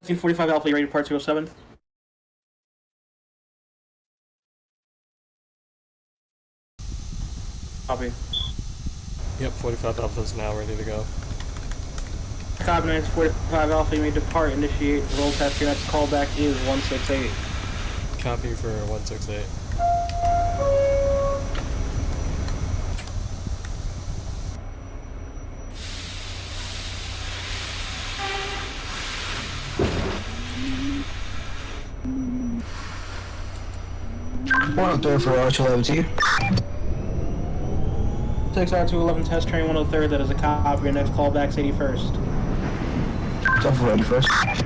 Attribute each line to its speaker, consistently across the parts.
Speaker 1: 1645 Alpha, you ready to depart 207? Copy.
Speaker 2: Yep, 45 Alpha is now ready to go.
Speaker 1: Copy, 45 Alpha, you may depart, initiate roll test. Your next callback is 168.
Speaker 2: Copy for 168.
Speaker 3: One third for R211T.
Speaker 1: 6R211 test train 103rd, that is a copy. Your next callback's 81st.
Speaker 3: Tough for 81st.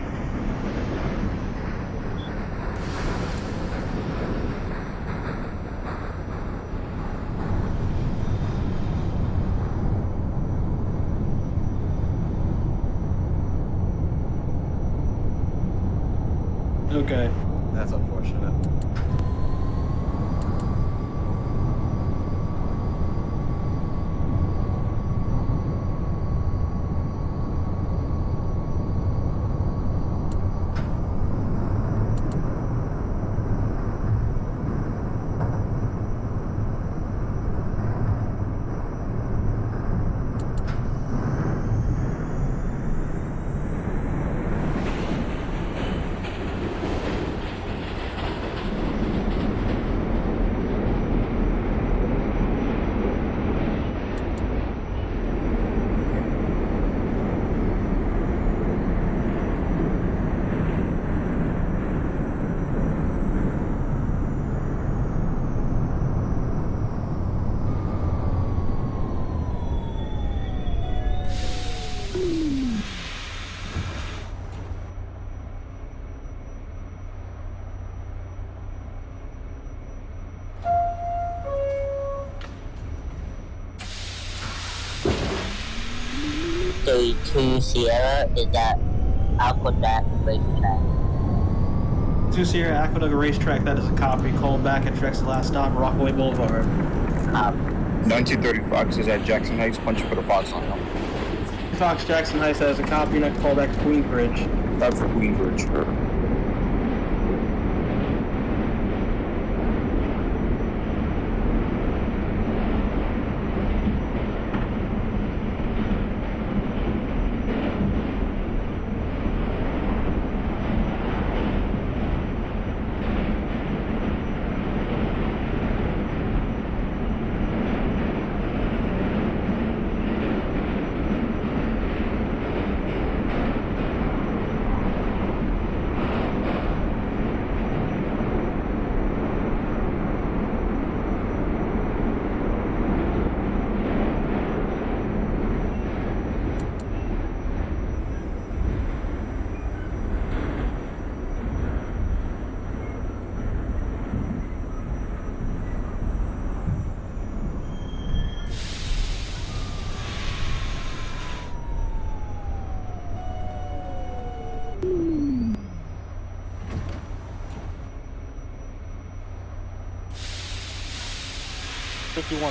Speaker 1: Okay.
Speaker 4: That's unfortunate.
Speaker 5: The 2 Sierra is at Aqueduct Racetrack.
Speaker 1: 2 Sierra Aqueduct Racetrack, that is a copy. Call back at Drex's last stop, Rockaway Boulevard.
Speaker 6: 1930 Fox is at Jackson Heights, punching for the Fox line.
Speaker 1: Fox Jackson Heights, that is a copy. Next callback to Queensbridge.
Speaker 6: That's for Queensbridge.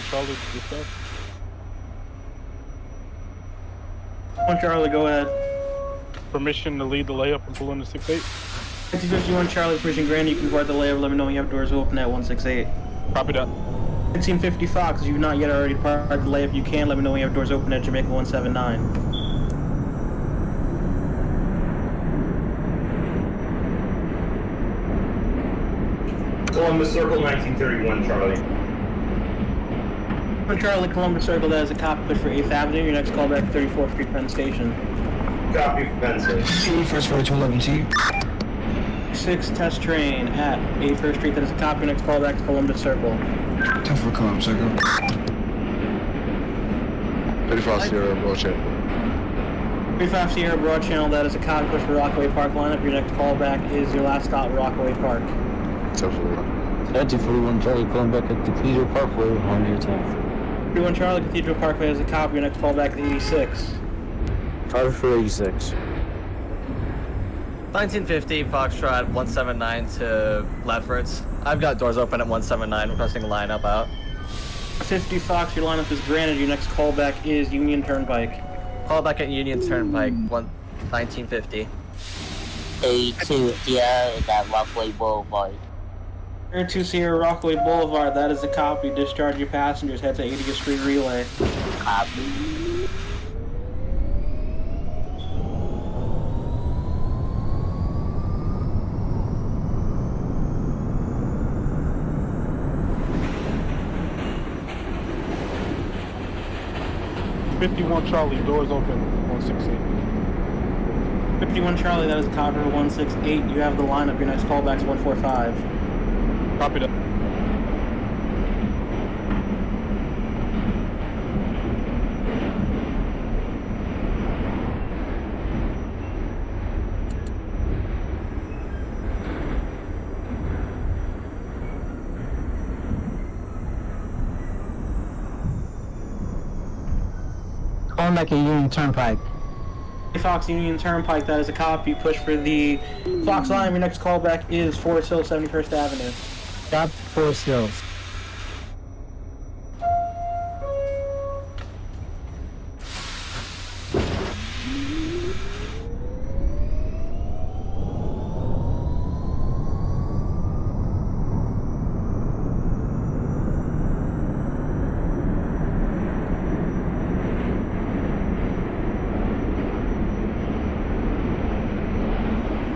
Speaker 7: Charlie to dispatch.
Speaker 1: 1 Charlie, go ahead.
Speaker 7: Permission to lead the layup and pull into 68.
Speaker 1: 1951 Charlie, permission granted. You can depart the layup. Let me know when you have doors open at 168.
Speaker 7: Copy that.
Speaker 1: 1650 Fox, if you've not yet already departed the layup, you can let me know when you have doors open at Jamaica 179.
Speaker 8: Columbus Circle, 1931 Charlie.
Speaker 1: 1 Charlie, Columbus Circle, that is a copy. Push for 8th Avenue. Your next callback, 34th Street, Penn Station.
Speaker 8: Copy for Penn Station.
Speaker 3: 21st for R211T.
Speaker 1: 6 test train at 81st Street, that is a copy. Next callback to Columbus Circle.
Speaker 3: Tough for Columbus Circle.
Speaker 6: 35 Sierra Broad Channel.
Speaker 1: 35 Sierra Broad Channel, that is a copy. Push for Rockaway Park lineup. Your next callback is your last stop, Rockaway Park.
Speaker 9: 1941 Charlie, calling back at Cathedral Parkway on your 10th.
Speaker 1: 31 Charlie, Cathedral Parkway has a copy. Your next callback is 86.
Speaker 9: Charlie for 86.
Speaker 4: 1950 Foxtrot 179 to Lefferts. I've got doors open at 179, requesting a lineup out.
Speaker 1: 50 Fox, your lineup is granted. Your next callback is Union Turnpike.
Speaker 4: Call back at Union Turnpike, 1950.
Speaker 5: 32 Sierra is at Rockaway Boulevard.
Speaker 1: 32 Sierra Rockaway Boulevard, that is a copy. Discharge your passengers, head to 80th Street Relay.
Speaker 5: Copy.
Speaker 7: #51 Charlie, doors open. 168.
Speaker 1: 51 Charlie, that is a copy for 168. You have the lineup. Your next callback's 145.
Speaker 7: Copy that.
Speaker 9: Calling back at Union Turnpike.
Speaker 1: Fox Union Turnpike, that is a copy. Push for the Fox line. Your next callback is Forest Hill, 71st Avenue.
Speaker 9: Stop Forest Hills.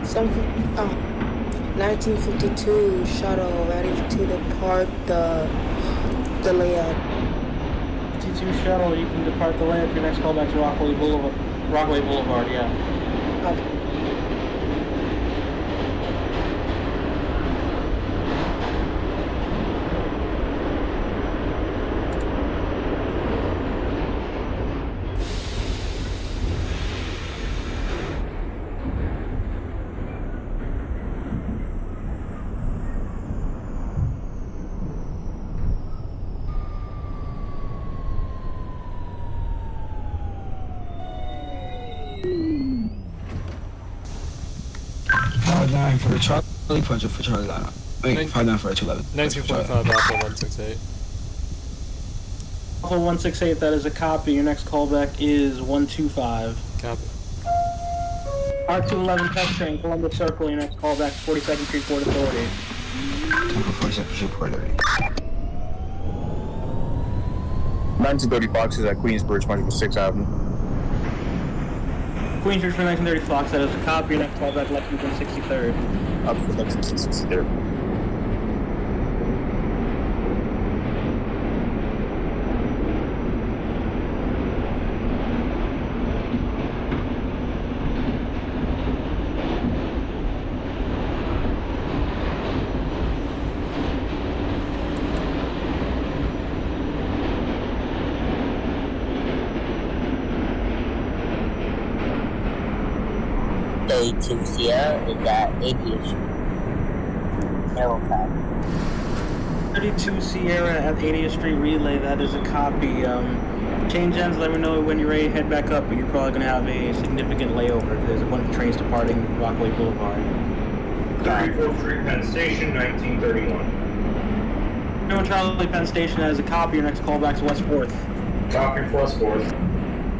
Speaker 10: Some 1952 shuttle ready to depart the layout.
Speaker 1: 52 shuttle, you can depart the layup. Your next callback's Rockaway Boulevard, yeah.
Speaker 10: Okay.
Speaker 3: $5.9 for the Charlie, punch for Charlie lineup. Wait, $5.9 for the 211.
Speaker 2: 1945 Alpha 168.
Speaker 1: Alpha 168, that is a copy. Your next callback is 125.
Speaker 2: Copy.
Speaker 1: R211 test train, Columbus Circle. Your next callback is 42nd Street, Port Authority.
Speaker 3: 42nd Street, Port Authority.
Speaker 6: 1930 Fox is at Queensbridge, punch for 6th Avenue.
Speaker 1: Queensbridge for 1930 Fox, that is a copy. Your next callback, Lexington 63rd.
Speaker 6: Up for Lexington 63rd.
Speaker 5: To Sierra is at 80th Street. Narrow path.
Speaker 1: 32 Sierra at 80th Street Relay, that is a copy. Change ends, let me know when you're ready to head back up, but you're probably going to have a significant layover because there's a bunch of trains departing Rockaway Boulevard.
Speaker 8: 34th Street, Penn Station, 1931.
Speaker 1: No, Charlie Penn Station, that is a copy. Your next callback's West 4th.
Speaker 8: Copy for West 4th.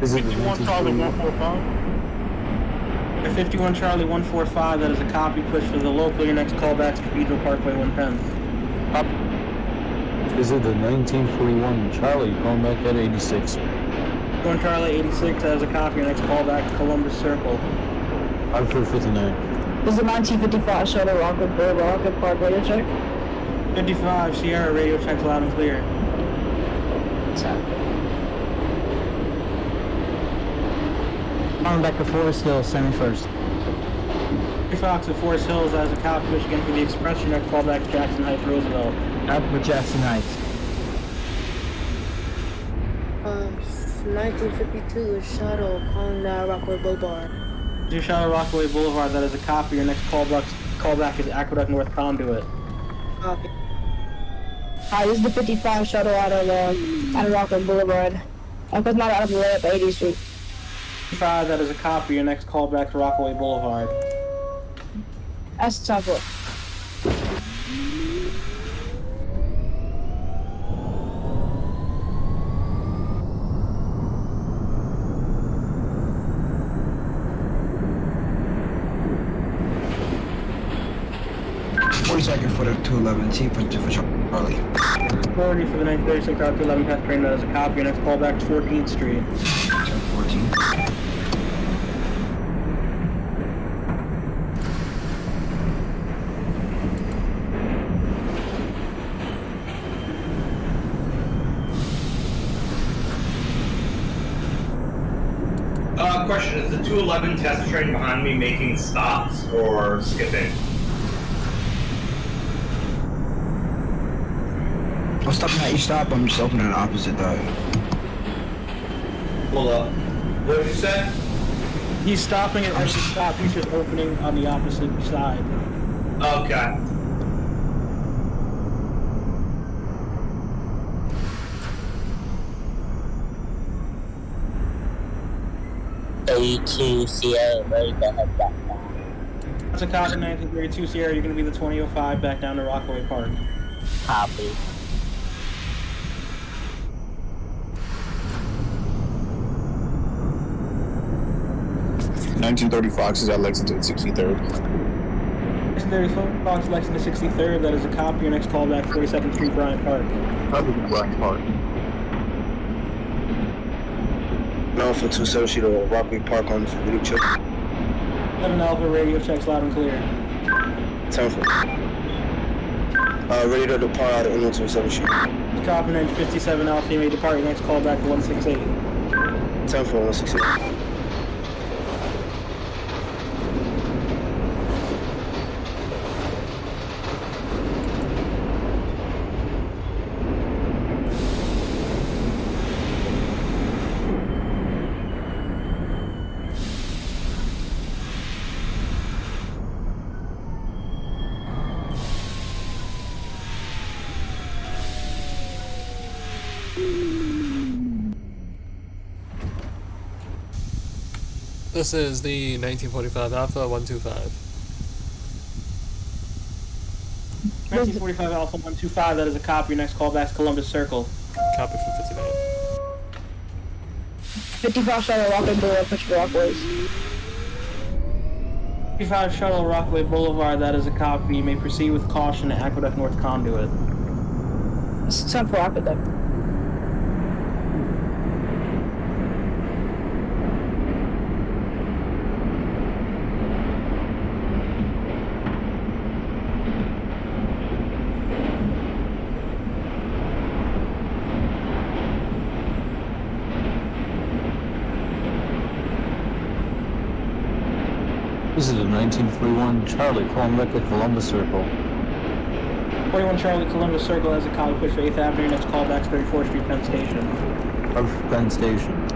Speaker 9: Is it
Speaker 7: 51 Charlie, 145.
Speaker 1: 51 Charlie 145, that is a copy. Push for the local. Your next callback's Cathedral Parkway 110.
Speaker 9: Is it the 1941 Charlie calling back at 86?
Speaker 1: 1 Charlie 86, that is a copy. Your next callback Columbus Circle.
Speaker 9: Hartford 59.
Speaker 10: This is the 1955 shuttle Rockaway Boulevard. Rocket Park radio check.
Speaker 1: 55 Sierra, radio checks loud and clear.
Speaker 9: Calling back to Forest Hill, 71st.
Speaker 1: Fox at Forest Hills, that is a copy. Push again for the Express. Your next callback Jackson Heights Roosevelt.
Speaker 9: Out for Jackson Heights.
Speaker 10: 1952 shuttle calling Rockaway Boulevard.
Speaker 1: Your shuttle Rockaway Boulevard, that is a copy. Your next callback is Aqueduct North Conduit.
Speaker 10: Copy. Hi, this is the 55 shuttle out of Rockaway Boulevard. Because not out of the way up 80th Street.
Speaker 1: 55, that is a copy. Your next callback to Rockaway Boulevard.
Speaker 10: That's the top floor.
Speaker 3: second for the 211T, punching for Charlie.
Speaker 1: Authority for the 936 Route 211 path train, that is a copy. Your next callback is 14th Street.
Speaker 3: 14.
Speaker 8: Question, is the 211 test train behind me making stops or skipping?
Speaker 3: I'm stopping at each stop, I'm just opening the opposite door.
Speaker 8: Hold up. What did you say?
Speaker 1: He's stopping at every stop. He's just opening on the opposite side.
Speaker 8: Okay.
Speaker 5: A2 Sierra, ready to head back down.
Speaker 1: That's a copy, 1932 Sierra. You're going to be the 2005 back down to Rockaway Park.
Speaker 5: Copy.
Speaker 6: $1930 Fox is at Lexington 63rd.
Speaker 1: 1930 Fox, Lexington 63rd. That is a copy. Your next callback, 42nd Street, Bryant Park.
Speaker 6: Probably Bryant Park.
Speaker 3: No, for 270 to Rockaway Park on the blue chip.
Speaker 1: 7 Alpha radio checks loud and clear.
Speaker 3: 10 for. Ready to depart out of Inland 27 Street.
Speaker 1: Copy, 957 Alpha. You may depart. Your next callback, 168.
Speaker 3: 10 for 168.
Speaker 2: This is the 1945 Alpha 125.
Speaker 1: 1945 Alpha 125. That is a copy. Your next callback is Columbus Circle.
Speaker 2: Copy for 59.
Speaker 10: 55 shuttle Rockaway Boulevard, push for Rockaways.
Speaker 1: 55 Shuttle Rockaway Boulevard. That is a copy. You may proceed with caution to Aqueduct North Conduit.
Speaker 10: It's time for Aqueduct.
Speaker 9: This is a 1941 Charlie, calling back at Columbus Circle.
Speaker 1: 41 Charlie Columbus Circle has a copy. Push for 8th Avenue. Next callback is 34th Street, Penn Station.
Speaker 9: Of Penn Station.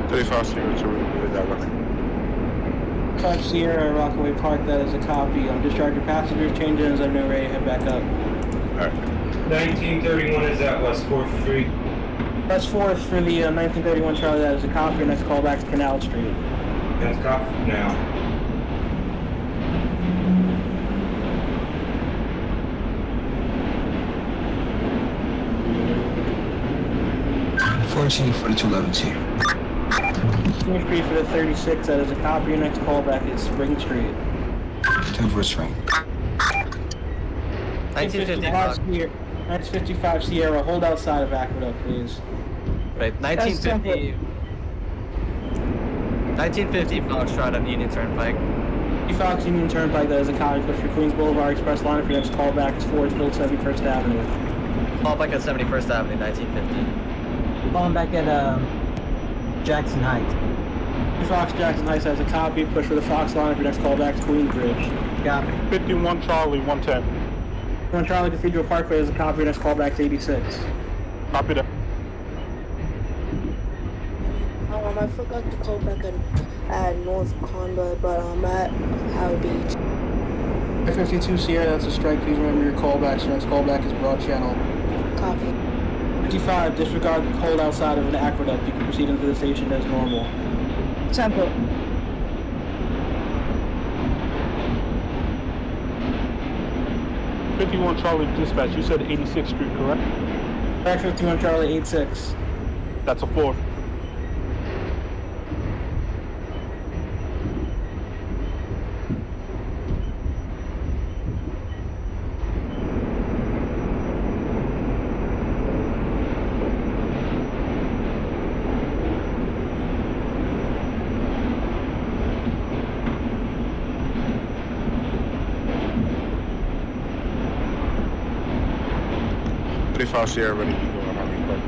Speaker 6: 35 Sierra to read that way.
Speaker 1: 5 Sierra Rockaway Park. That is a copy. Discharge your passengers. Change engines. Let me know ready to head back up.
Speaker 6: Alright.
Speaker 8: 1931 is at West 4th Street.
Speaker 1: That's 4th for the 1931 Charlie. That is a copy. Your next callback is Canal Street.
Speaker 8: That's cop now.
Speaker 3: For the 211T.
Speaker 1: Spring Street for the 36. That is a copy. Your next callback is Spring Street.
Speaker 3: 10 for Spring.
Speaker 4: 1955.
Speaker 1: 1955 Sierra. Hold outside of Aqueduct, please.
Speaker 4: Right, 1950. 1950 Foxtrot on Union Turnpike.
Speaker 1: Fox Union Turnpike. That is a copy. Push for Queens Boulevard Express line. For your next callback is Fordsville, 71st Avenue.
Speaker 4: Call back at 71st Avenue, 1950.
Speaker 9: Calling back at Jackson Heights.
Speaker 1: Fox Jackson Heights has a copy. Push for the Fox line. For your next callback is Queensbridge.
Speaker 9: Copy.
Speaker 7: 51 Charlie, 110.
Speaker 1: 1 Charlie Cathedral Parkway has a copy. Your next callback is 86.
Speaker 7: Copy that.
Speaker 10: I forgot to call back at North Conduit, but I'm at Howard Beach.
Speaker 1: 52 Sierra, that's a strike. Please remember your callback. Your next callback is Broad Channel.
Speaker 10: Copy.
Speaker 1: 55, disregard the hold outside of an aqueduct. You can proceed into the station as normal.
Speaker 10: Temple.
Speaker 7: '51 Charlie dispatch. You said 86th Street, correct?
Speaker 1: Back 51 Charlie 86.
Speaker 7: That's a 4th. 35 Sierra ready to go on our replay.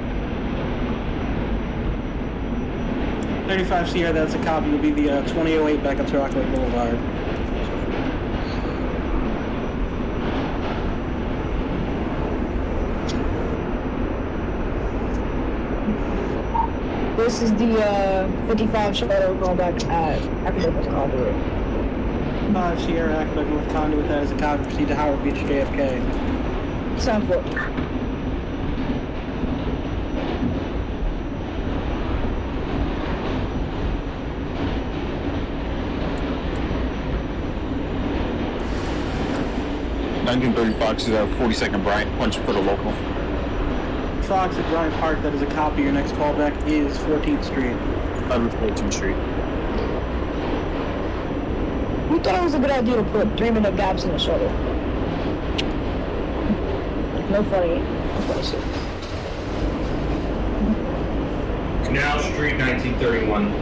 Speaker 1: 35 Sierra, that's a copy. Will be the 2008 back up to Rockaway Boulevard.
Speaker 10: This is the 55 shuttle going back at Academic Conduit.
Speaker 1: 5 Sierra, Academic with Conduit, that is a copy. Proceed to Howard Beach, JFK.
Speaker 10: Sound for
Speaker 6: 1930 Fox is at 42nd Bryant, punch for the local.
Speaker 1: Fox at Bryant Park, that is a copy. Your next callback is 14th Street.
Speaker 6: 14th Street.
Speaker 10: We thought it was a good idea to put 3-minute gaps in the shuttle. No funny shit.
Speaker 8: Canal Street, 1931.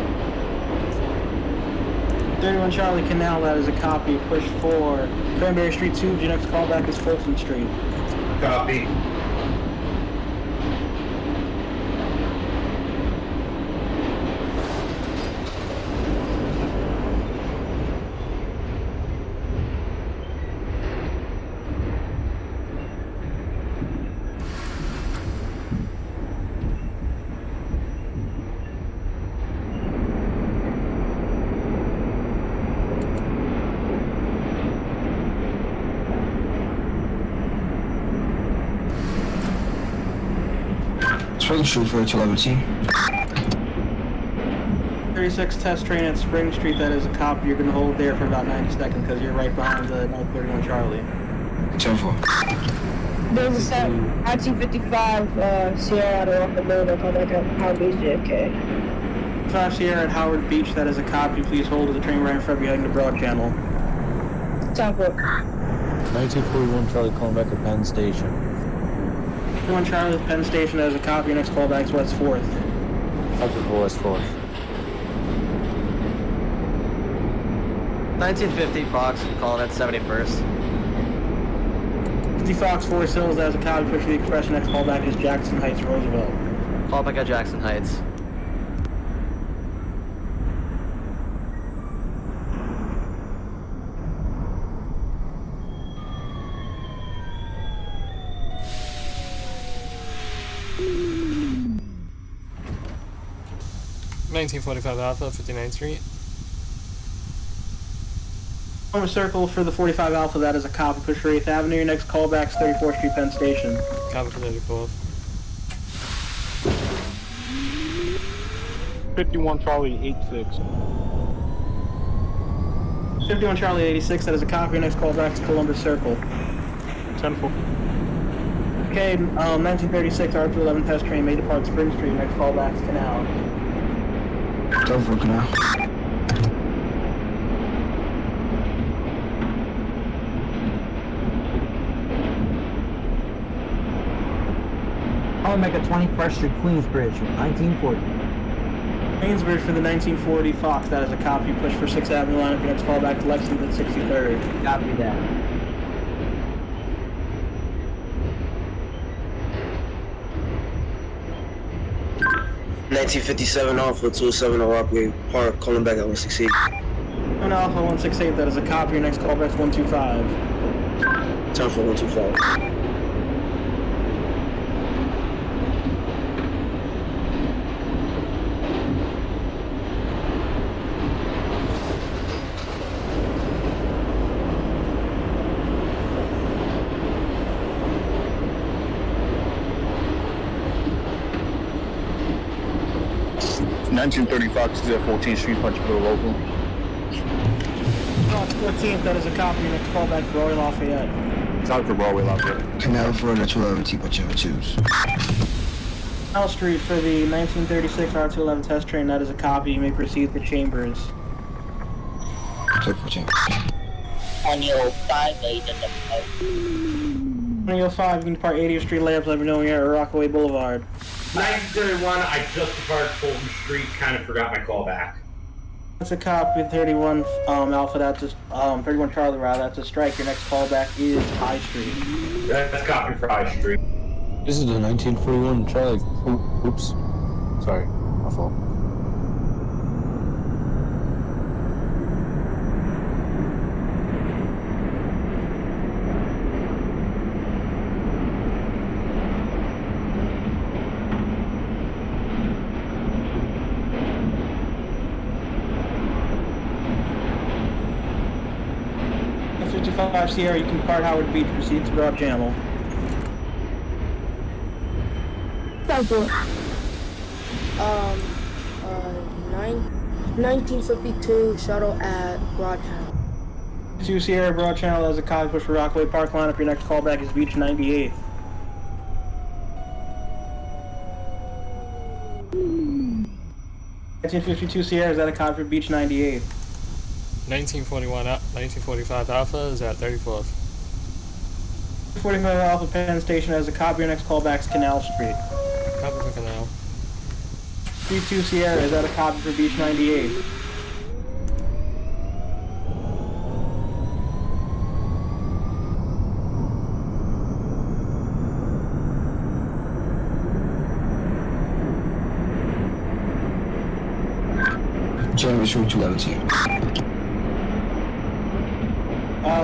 Speaker 1: 31 Charlie Canal, that is a copy. Push for Cranberry Street Tubes. Your next callback is Fulton Street.
Speaker 8: Copy.
Speaker 3: Spring Street for 211T.
Speaker 1: 36 test train at Spring Street, that is a copy. You're going to hold there for about 90 seconds because you're right behind the 31 Charlie.
Speaker 3: 10-4.
Speaker 10: There's a set 1955 Sierra at Rockaway that come back at Howard Beach, JFK.
Speaker 1: 5 Sierra at Howard Beach, that is a copy. Please hold at the train right in front of you heading to Broad Channel.
Speaker 10: Sound for
Speaker 9: 1941 Charlie calling back at Penn Station.
Speaker 1: 31 Charlie at Penn Station, that is a copy. Your next callback is West 4th.
Speaker 9: Copy for West 4th.
Speaker 4: 1950 Fox calling at 71st.
Speaker 1: 50 Fox Forest Hills, that is a copy. Push for the Express. Your next callback is Jackson Heights, Roosevelt.
Speaker 4: Call back at Jackson Heights.
Speaker 2: $1945 Alpha, 59th Street.
Speaker 1: Former circle for the 45 Alpha, that is a copy. Push for 8th Avenue. Your next callback is 34th Street, Penn Station.
Speaker 2: Copy for 34th.
Speaker 7: 51 Charlie 86.
Speaker 1: 51 Charlie 86, that is a copy. Your next callback is Columbus Circle.
Speaker 7: 10-4.
Speaker 1: Okay, 1936 R211 test train may depart Spring Street. Your next callback is Canal.
Speaker 3: 10-4 Canal.
Speaker 9: I'll make a 21st Street Queensbridge, 1940.
Speaker 1: Queensbridge for the 1940 Fox, that is a copy. Push for 6th Avenue line. Your next callback to Lexington 63rd.
Speaker 9: Copy that.
Speaker 11: 1957 Alpha 27 Rockaway Park, calling back at 168.
Speaker 1: And Alpha 168, that is a copy. Your next callback is 125.
Speaker 11: Time for 125.
Speaker 6: Nineteen 30 Fox is at 14th Street, punch for the local.
Speaker 1: Fox 14th, that is a copy. Your next callback to Roy Lafayette.
Speaker 6: Time for Broadway Lafayette.
Speaker 3: Canal for the 211T, punch over 2s.
Speaker 1: L Street for the 1936 R211 test train, that is a copy. You may proceed to Chambers.
Speaker 3: 10-14.
Speaker 5: On your 5 8 and the
Speaker 1: 2005, you can depart 80th Street layups. Let me know when you're at Rockaway Boulevard.
Speaker 8: 1931, I just departed Fulton Street, kind of forgot my callback.
Speaker 1: That's a copy. 31 Alpha, that's a 31 Charlie, rather, that's a strike. Your next callback is High Street.
Speaker 8: That's copy for High Street.
Speaker 3: This is the 1941 Charlie. Oops. Sorry, my fault.
Speaker 1: At 55 Sierra, you can depart Howard Beach, proceed to Broad Channel.
Speaker 10: Sounds good.
Speaker 12: 1952 shuttle at Broad Channel.
Speaker 1: 2 Sierra, Broad Channel as a copy, push for Rockaway Park lineup. Your next callback is Beach 98th.
Speaker 2: Hmm.
Speaker 1: 1952 Sierra is at a copy for Beach 98th.
Speaker 2: 1945 Alpha is at 34th.
Speaker 1: 45 Alpha Penn Station as a copy. Your next callback is Canal Street.
Speaker 2: Copy for Canal.
Speaker 1: 32 Sierra is at a copy for Beach 98.
Speaker 3: Chambers route 211.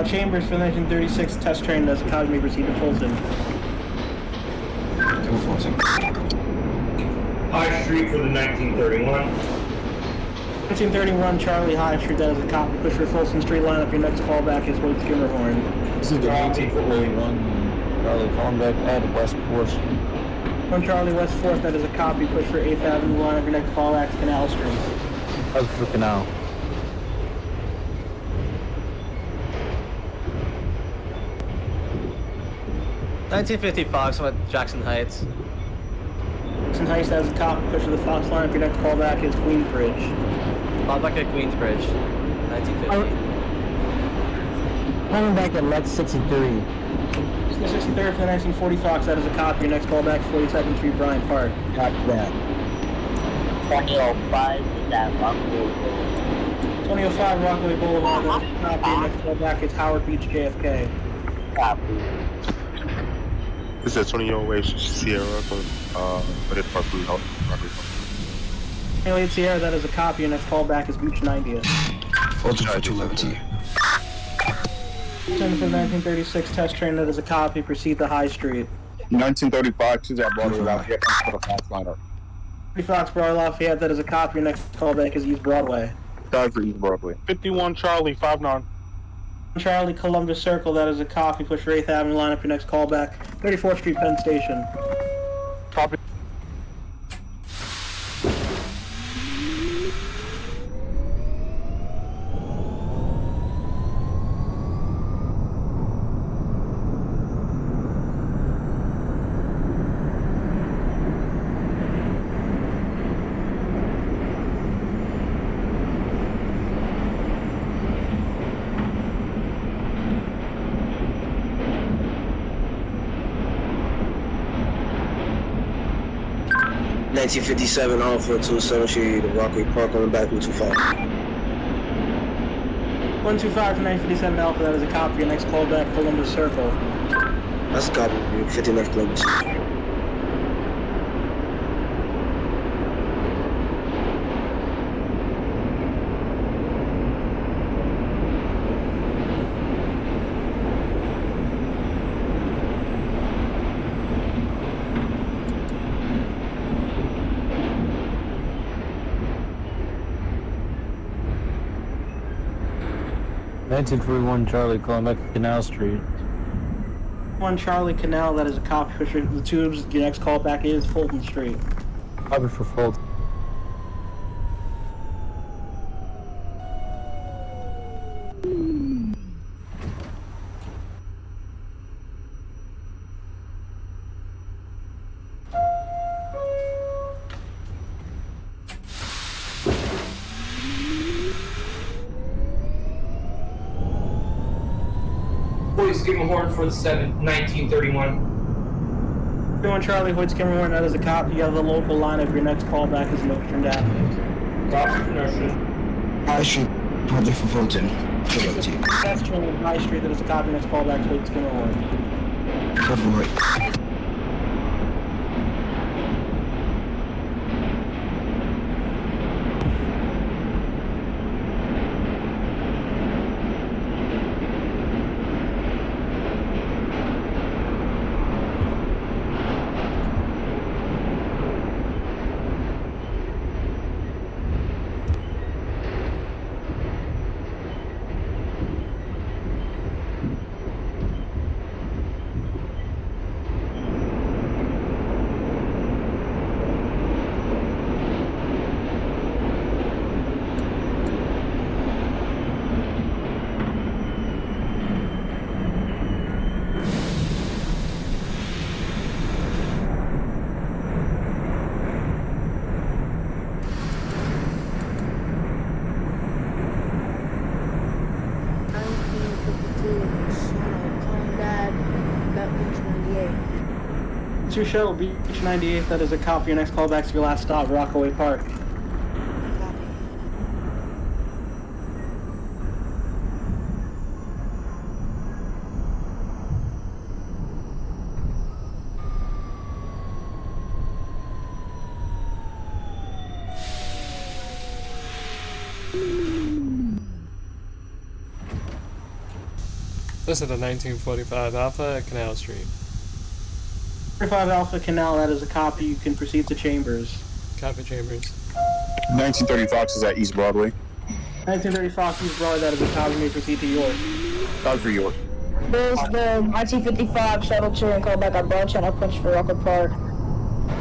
Speaker 1: Chambers for the 1936 test train as a copy may proceed to Fulton.
Speaker 8: High Street for the 1931.
Speaker 1: 1931 Charlie High Street, that is a copy, push for Fulton Street lineup. Your next callback is Hoyt Skimmerhorn.
Speaker 3: This is the 1941 Charlie Callenbeck at West 4th.
Speaker 1: 1 Charlie West 4th, that is a copy, push for 8th Avenue lineup. Your next callback is Canal Street.
Speaker 3: Copy for Canal.
Speaker 4: $1955, so I'm at Jackson Heights.
Speaker 1: Jackson Heights has a copy, push for the Fox lineup. Your next callback is Queensbridge.
Speaker 4: Callback at Queensbridge. 1950.
Speaker 9: Coming back at Lex 63.
Speaker 1: 63rd for the 1940 Fox, that is a copy. Your next callback is 42nd Street, Bryant Park.
Speaker 9: Copy that.
Speaker 5: 2005 is at Rockaway.
Speaker 1: 2005 Rockaway Boulevard, that is a copy. Your next callback is Howard Beach, JFK.
Speaker 5: Copy.
Speaker 6: This is 2008 Sierra for it Park Route Rockaway.
Speaker 1: 28 Sierra, that is a copy. Your next callback is Beach 90th.
Speaker 3: Fulton for 211.
Speaker 1: 10 for the 1936 test train, that is a copy. Proceed to High Street.
Speaker 6: 1935 is at Broadway Lafayette for the Fox lineup.
Speaker 1: 30 Fox Broadway Lafayette, that is a copy. Your next callback is East Broadway.
Speaker 6: Time for East Broadway.
Speaker 7: 51 Charlie 59.
Speaker 1: Charlie Columbus Circle, that is a copy. Push for 8th Avenue lineup. Your next callback, 34th Street, Penn Station.
Speaker 7: Copy.
Speaker 11: $1957 Alpha to 7th Street, Rockaway Park on the back route 25.
Speaker 1: 125 for 957 Alpha, that is a copy. Your next callback, Columbus Circle.
Speaker 11: That's a copy, 59th Columbus.
Speaker 3: $1941 Charlie Callenbeck, Canal Street.
Speaker 1: 1 Charlie Canal, that is a copy. Push for the tubes. Your next callback is Fulton Street.
Speaker 3: Copy for Fulton.
Speaker 13: Skimmerhorn for the 1931.
Speaker 1: 1 Charlie Hoyt Skimmerhorn, that is a copy. You have the local lineup. Your next callback is Nostrand Avenue.
Speaker 13: Copy for Nostrand.
Speaker 3: High Street, project for Fulton.
Speaker 1: That's train High Street, that is a copy. Next callback is Hoyt Skimmerhorn.
Speaker 3: Careful right.
Speaker 1: 2 Shuttle, Beach 98, that is a copy. Your next callback to your last stop, Rockaway Park.
Speaker 2: This is the 1945 Alpha at Canal Street.
Speaker 1: 45 Alpha Canal, that is a copy. You can proceed to Chambers.
Speaker 2: Copy Chambers.
Speaker 3: 1930 Fox is at East Broadway.
Speaker 1: 1930 Fox East Broadway, that is a copy. You may proceed to York.
Speaker 3: Copy for York.
Speaker 10: There's the 1955 shuttle train callback at Broad Channel Punch for Rockaway Park.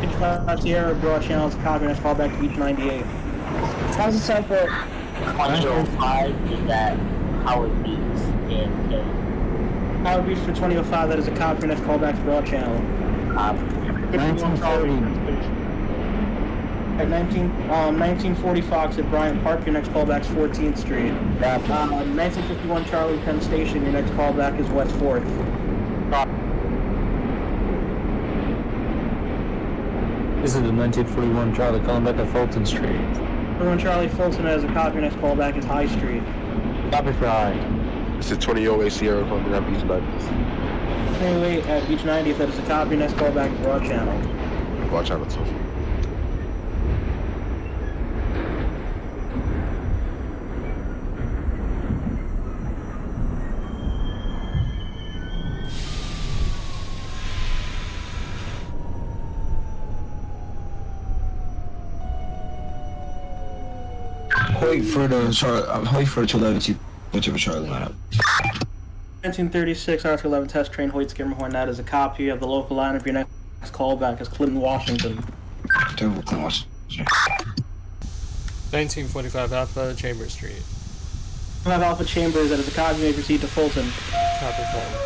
Speaker 1: 55 Sierra, Broad Channel is a copy. Next callback to Beach 98.
Speaker 10: How's the time for it?
Speaker 5: 2005 is at Howard Beach, JFK.
Speaker 1: Howard Beach for 2005, that is a copy. Next callback to Broad Channel.
Speaker 9: 1930.
Speaker 1: At 1940 Fox at Bryant Park, your next callback is 14th Street. 1951 Charlie Penn Station, your next callback is West 4th.
Speaker 3: This is the 1941 Charlie calling back at Fulton Street.
Speaker 1: 21 Charlie Fulton has a copy, your next callback is High Street.
Speaker 3: Copy for High.
Speaker 6: This is 2008 Sierra calling at Beach 90th.
Speaker 1: 28 at Beach 90th, that is a copy, your next callback is Broad Channel.
Speaker 6: Broad Channel 2.
Speaker 11: Wait for the Charlie. Wait for the 211 whichever Charlie lineup.
Speaker 1: 1936 R211 test train Hoyt Skimmerhorn, that is a copy of the local lineup. Your next callback is Clinton, Washington.
Speaker 2: 1945 Alpha, Chambers Street.
Speaker 1: 5 Alpha Chambers, that is a copy. You may proceed to Fulton.
Speaker 2: Copy Fulton.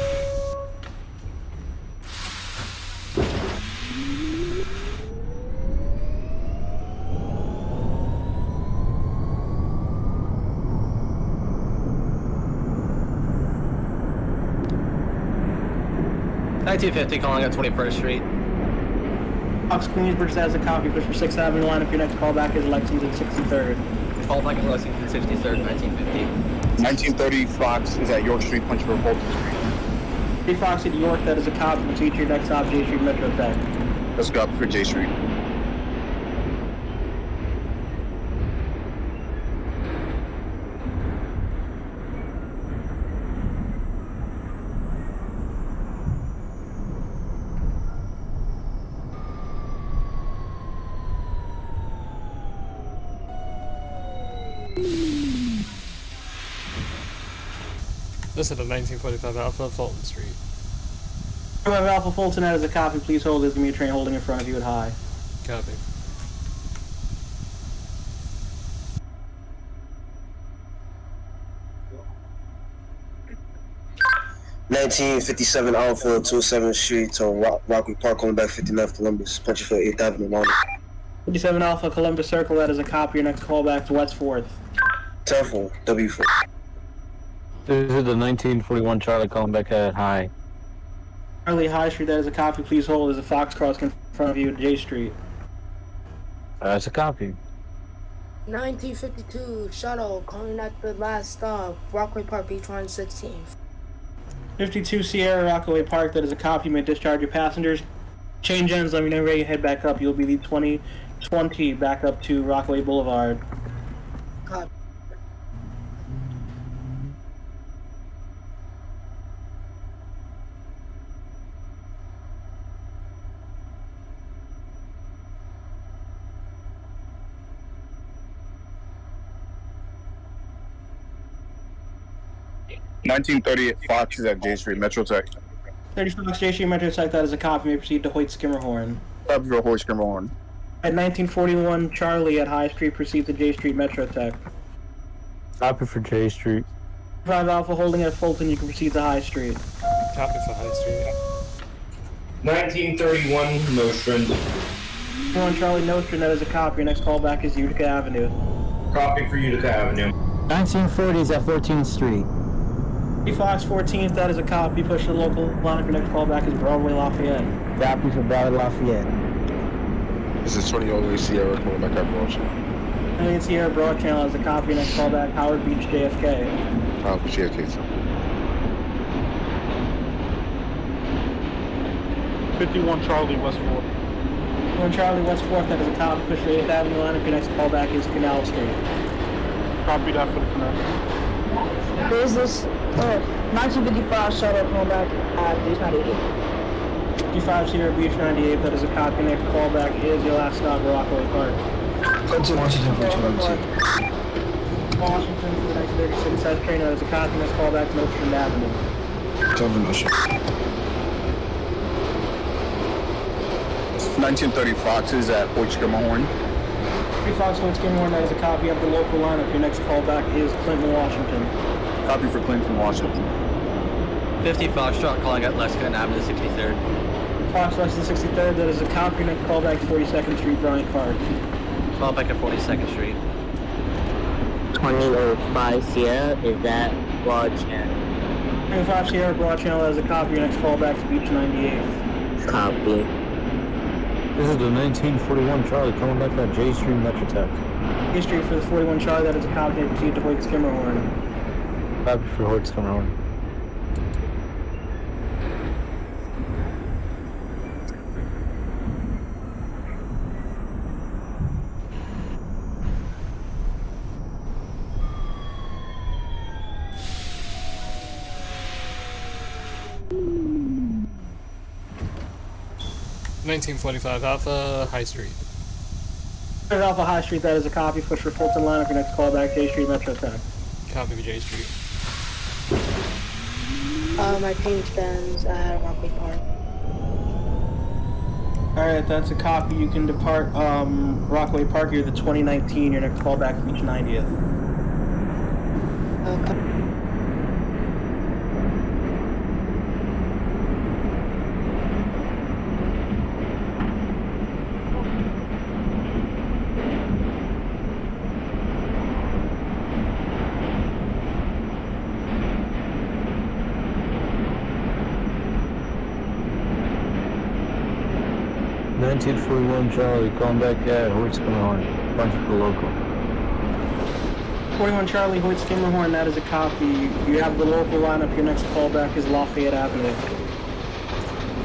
Speaker 4: $19.50 calling at 21st Street.
Speaker 1: Fox Queensbridge, that is a copy. Push for 6th Avenue lineup. Your next callback is Lexington 63rd.
Speaker 4: Callback at Lexington 63rd, 1950.
Speaker 3: 1930 Fox is at York Street, punch for Fulton Street.
Speaker 1: 3 Fox at York, that is a copy. Proceed to your next stop, J Street Metro Tech.
Speaker 3: Let's go up for J Street.
Speaker 2: This is the 1945 Alpha, Fulton Street.
Speaker 1: 5 Alpha Fulton, that is a copy. Please hold. There's going to be a train holding in front of you at high.
Speaker 2: Copy.
Speaker 11: $1957 Alpha 27th Street to Rockaway Park, calling back 59th Columbus, punching for 8th Avenue London.
Speaker 1: 57 Alpha Columbus Circle, that is a copy. Your next callback to West 4th.
Speaker 11: 10-4 W4.
Speaker 3: This is the 1941 Charlie calling back at High.
Speaker 1: Charlie High Street, that is a copy. Please hold. There's a Fox cross in front of you at J Street.
Speaker 3: That's a copy.
Speaker 12: 1952 shuttle calling at the last stop, Rockaway Park, Beach 116th.
Speaker 1: 52 Sierra Rockaway Park, that is a copy. You may discharge your passengers. Change ends, let me know where you head back up. You'll be the 2020 back up to Rockaway Boulevard.
Speaker 12: Copy.
Speaker 3: $1930 Fox is at J Street, Metro Tech.
Speaker 1: 35 J Street Metro Tech, that is a copy. You may proceed to Hoyt Skimmerhorn.
Speaker 3: Copy for Hoyt Skimmerhorn.
Speaker 1: At 1941 Charlie at High Street, proceed to J Street Metro Tech.
Speaker 3: Copy for J Street.
Speaker 1: 5 Alpha holding at Fulton, you can proceed to High Street.
Speaker 2: Copy for High Street.
Speaker 13: 1931 Nostrand.
Speaker 1: 1 Charlie Nostrum, that is a copy. Your next callback is Utica Avenue.
Speaker 13: Copy for Utica Avenue.
Speaker 9: 1940s at 14th Street.
Speaker 1: Fox 14th, that is a copy. Push the local lineup. Your next callback is Broadway Lafayette.
Speaker 9: Copy for Bravo Lafayette.
Speaker 6: This is 20 Way Sierra calling back at Broad Channel.
Speaker 1: 20 Sierra Broad Channel has a copy. Next callback, Howard Beach, JFK.
Speaker 6: JFK, sir.
Speaker 7: 51 Charlie West 4.
Speaker 1: 1 Charlie West 4th, that is a copy. Push for 8th Avenue line. If your next callback is Canal Street.
Speaker 7: Copy that for the connect.
Speaker 10: Where's this? 1955 shuttle coming back at Beach 98.
Speaker 1: 55 Sierra Beach 98, that is a copy. Next callback is your last stop, Rockaway Park.
Speaker 11: Clinton, Washington for 292.
Speaker 1: Washington for the next 36 South train, that is a copy. Next callback to Nostrand Avenue.
Speaker 11: Cover Notion. 1930 Foxes at Fort Skirmahorn.
Speaker 1: 3 Fox Point Skimhorn, that is a copy of the local lineup. Your next callback is Clinton, Washington.
Speaker 11: Copy for Clinton, Washington.
Speaker 4: 50 Foxtrot calling at Lexington Avenue 63rd.
Speaker 1: Fox Lexington 63rd, that is a copy. Your next callback 42nd Street, Bryant Park.
Speaker 4: Call back at 42nd Street.
Speaker 5: 2005 Sierra, is that Broad Channel?
Speaker 1: 25 Sierra Broad Channel, that is a copy. Your next callback to Beach 98th.
Speaker 5: Copy.
Speaker 3: This is the 1941 Charlie coming back at J Street Metro Tech.
Speaker 1: J Street for the 41 Charlie, that is a copy. Proceed to Hoyt Skimmerhorn.
Speaker 3: Copy for Hoyt Skimmerhorn.
Speaker 2: $19.45 Alpha High Street.
Speaker 1: Alpha High Street, that is a copy. Push for Fulton line. Your next callback, J Street Metro Tech.
Speaker 2: Copy for J Street.
Speaker 12: My ping stands at Rockaway Park.
Speaker 1: Alright, that's a copy. You can depart Rockaway Park here, the 2019. Your next callback to Beach 90th.
Speaker 12: Okay.
Speaker 3: $19.41 Charlie calling back at Hoyt Skimmerhorn. Bunch of the local.
Speaker 1: 41 Charlie, Hoyt Skimmerhorn, that is a copy. You have the local lineup. Your next callback is Lafayette Avenue.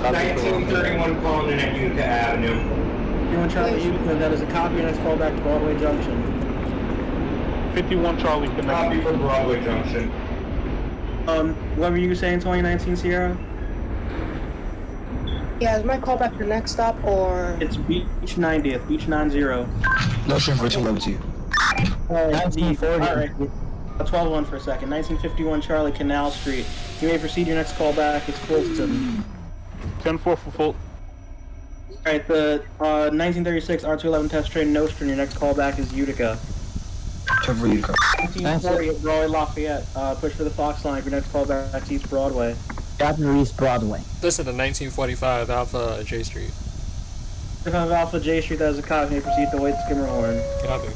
Speaker 8: 1931 calling in at Utica Avenue.
Speaker 1: 41 Charlie, Utica, that is a copy. Your next callback to Broadway Junction.
Speaker 7: 51 Charlie connect.
Speaker 8: Copy for Broadway Junction.
Speaker 1: What were you saying, 2019 Sierra?
Speaker 12: Yeah, is my callback the next stop or?
Speaker 1: It's Beach 90th, Beach 90.
Speaker 11: Notion for 292.
Speaker 1: Alright, 12-1 for a second. 1951 Charlie, Canal Street. You may proceed. Your next callback is Fulton.
Speaker 7: 10-4 for Fulton.
Speaker 1: Alright, the 1936 R211 test train Nostrand. Your next callback is Utica.
Speaker 11: Cover Utica.
Speaker 1: 1940 at Broadway Lafayette. Push for the Fox line. Your next callback to East Broadway.
Speaker 9: Copy for East Broadway.
Speaker 2: This is the 1945 Alpha J Street.
Speaker 1: Alpha J Street, that is a copy. You may proceed to Hoyt Skimmerhorn.
Speaker 2: Copy.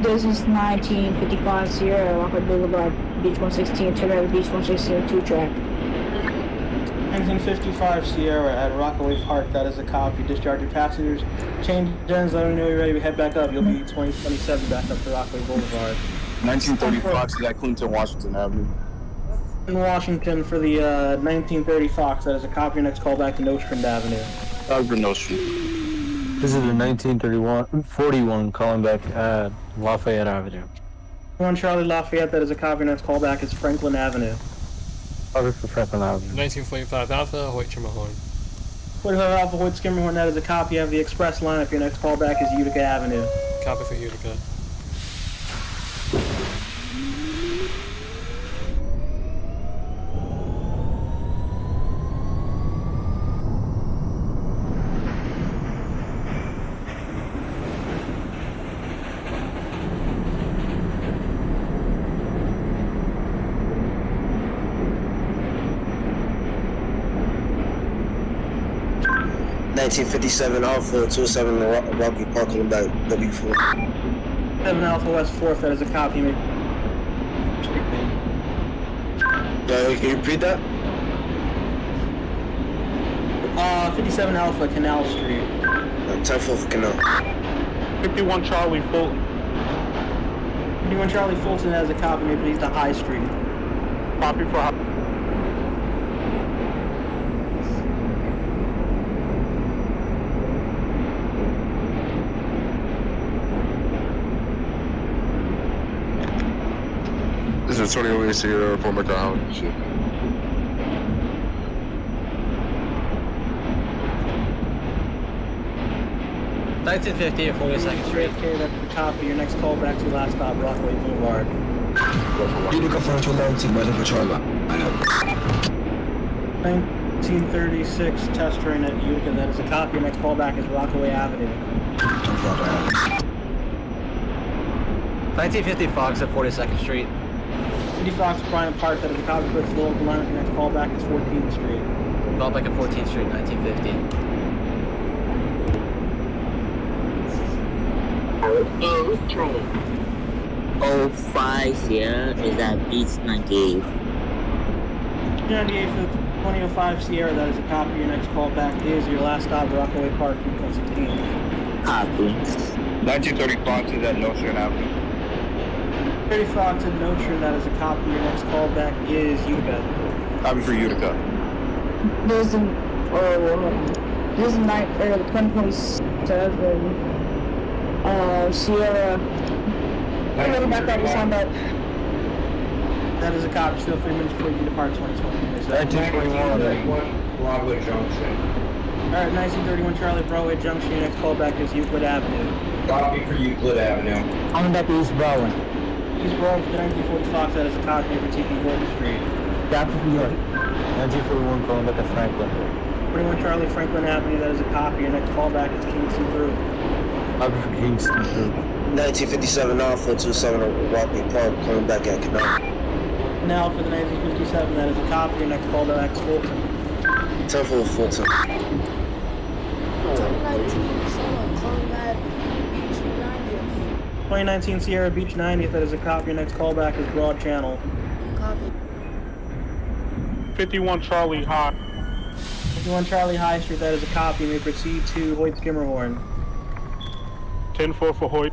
Speaker 10: This is 1955 Sierra, Rockaway Boulevard, Beach 116, turn right Beach 116, 2-track.
Speaker 1: 1955 Sierra at Rockaway Park, that is a copy. Discharge your passengers. Change ends, let me know you're ready to head back up. You'll be 2027 back up to Rockaway Boulevard.
Speaker 11: 1930 Fox at Clinton, Washington Avenue.
Speaker 1: In Washington for the 1930 Fox, that is a copy. Your next call back to Nostrand Avenue.
Speaker 11: Cover Notion.
Speaker 3: This is the 1941 calling back at Lafayette Avenue.
Speaker 1: 1 Charlie Lafayette, that is a copy. Your next call back is Franklin Avenue.
Speaker 3: Copy for Franklin Avenue.
Speaker 2: 1945 Alpha Hoyt Skimmerhorn.
Speaker 1: 45 Alpha Hoyt Skimmerhorn, that is a copy of the express lineup. Your next call back is Utica Avenue.
Speaker 2: Copy for Utica.
Speaker 11: 1957 Alpha 27 Rocky Park, calling back W4.
Speaker 1: 7 Alpha West 4th, that is a copy. Can
Speaker 11: you repeat that?
Speaker 1: 57 Alpha Canal Street.
Speaker 11: 10-4 for Canal.
Speaker 7: 51 Charlie Fulton.
Speaker 1: 51 Charlie Fulton has a copy, maybe he's to High Street.
Speaker 7: Copy for High.
Speaker 6: This is Tony Owens here for McCall. Shit.
Speaker 4: $19.50 at 42nd Street.
Speaker 1: Okay, that's the copy. Your next call back to last stop, Rockaway Boulevard.
Speaker 11: Utica 419, ready for Charlie. I know.
Speaker 1: 1936 test train at Utica, that is a copy. Your next call back is Rockaway Avenue.
Speaker 4: 1950 Fox at 42nd Street.
Speaker 1: 50 Fox Bryant Park, that is a copy. Puts the local line. Your next call back is 14th Street.
Speaker 4: Call back at 14th Street, 1950.
Speaker 5: Hey, train. 05 Sierra is at Beach 98.
Speaker 1: 98 for 2005 Sierra, that is a copy. Your next call back is your last stop, Rockaway Park, 16.
Speaker 5: Copy.
Speaker 13: 1930 Fox is at Nostrand Avenue.
Speaker 1: 30 Fox at Notre, that is a copy. Your next call back is Utica.
Speaker 13: Copy for Utica.
Speaker 10: There's an, there's a 2027, Sierra. I'm gonna back up this one, but
Speaker 1: that is a copy. Still 3 minutes before you depart 2020.
Speaker 13: 1931 Broadway Junction.
Speaker 1: Alright, 1931 Charlie Broadway Junction. Your next call back is Euclid Avenue.
Speaker 13: Copy for Euclid Avenue.
Speaker 9: Coming back to East Broadway.
Speaker 1: East Broadway for the 1940 Fox, that is a copy for taking Gordon Street.
Speaker 9: Copy for York.
Speaker 3: 1941 calling back to Franklin.
Speaker 1: 21 Charlie Franklin Avenue, that is a copy. Your next call back is Kingston Group.
Speaker 3: Copy for Kingston Group.
Speaker 11: 1957 Alpha 27 Rocky Park, calling back at Canal.
Speaker 1: Now for the 1957, that is a copy. Your next call back is Fulton.
Speaker 11: 10-4 Fulton.
Speaker 1: 2019 Sierra Beach 90th, that is a copy. Your next call back is Broad Channel.
Speaker 12: Copy.
Speaker 7: 51 Charlie High.
Speaker 1: 51 Charlie High Street, that is a copy. You may proceed to Hoyt Skimmerhorn.
Speaker 7: 10-4 for Hoyt.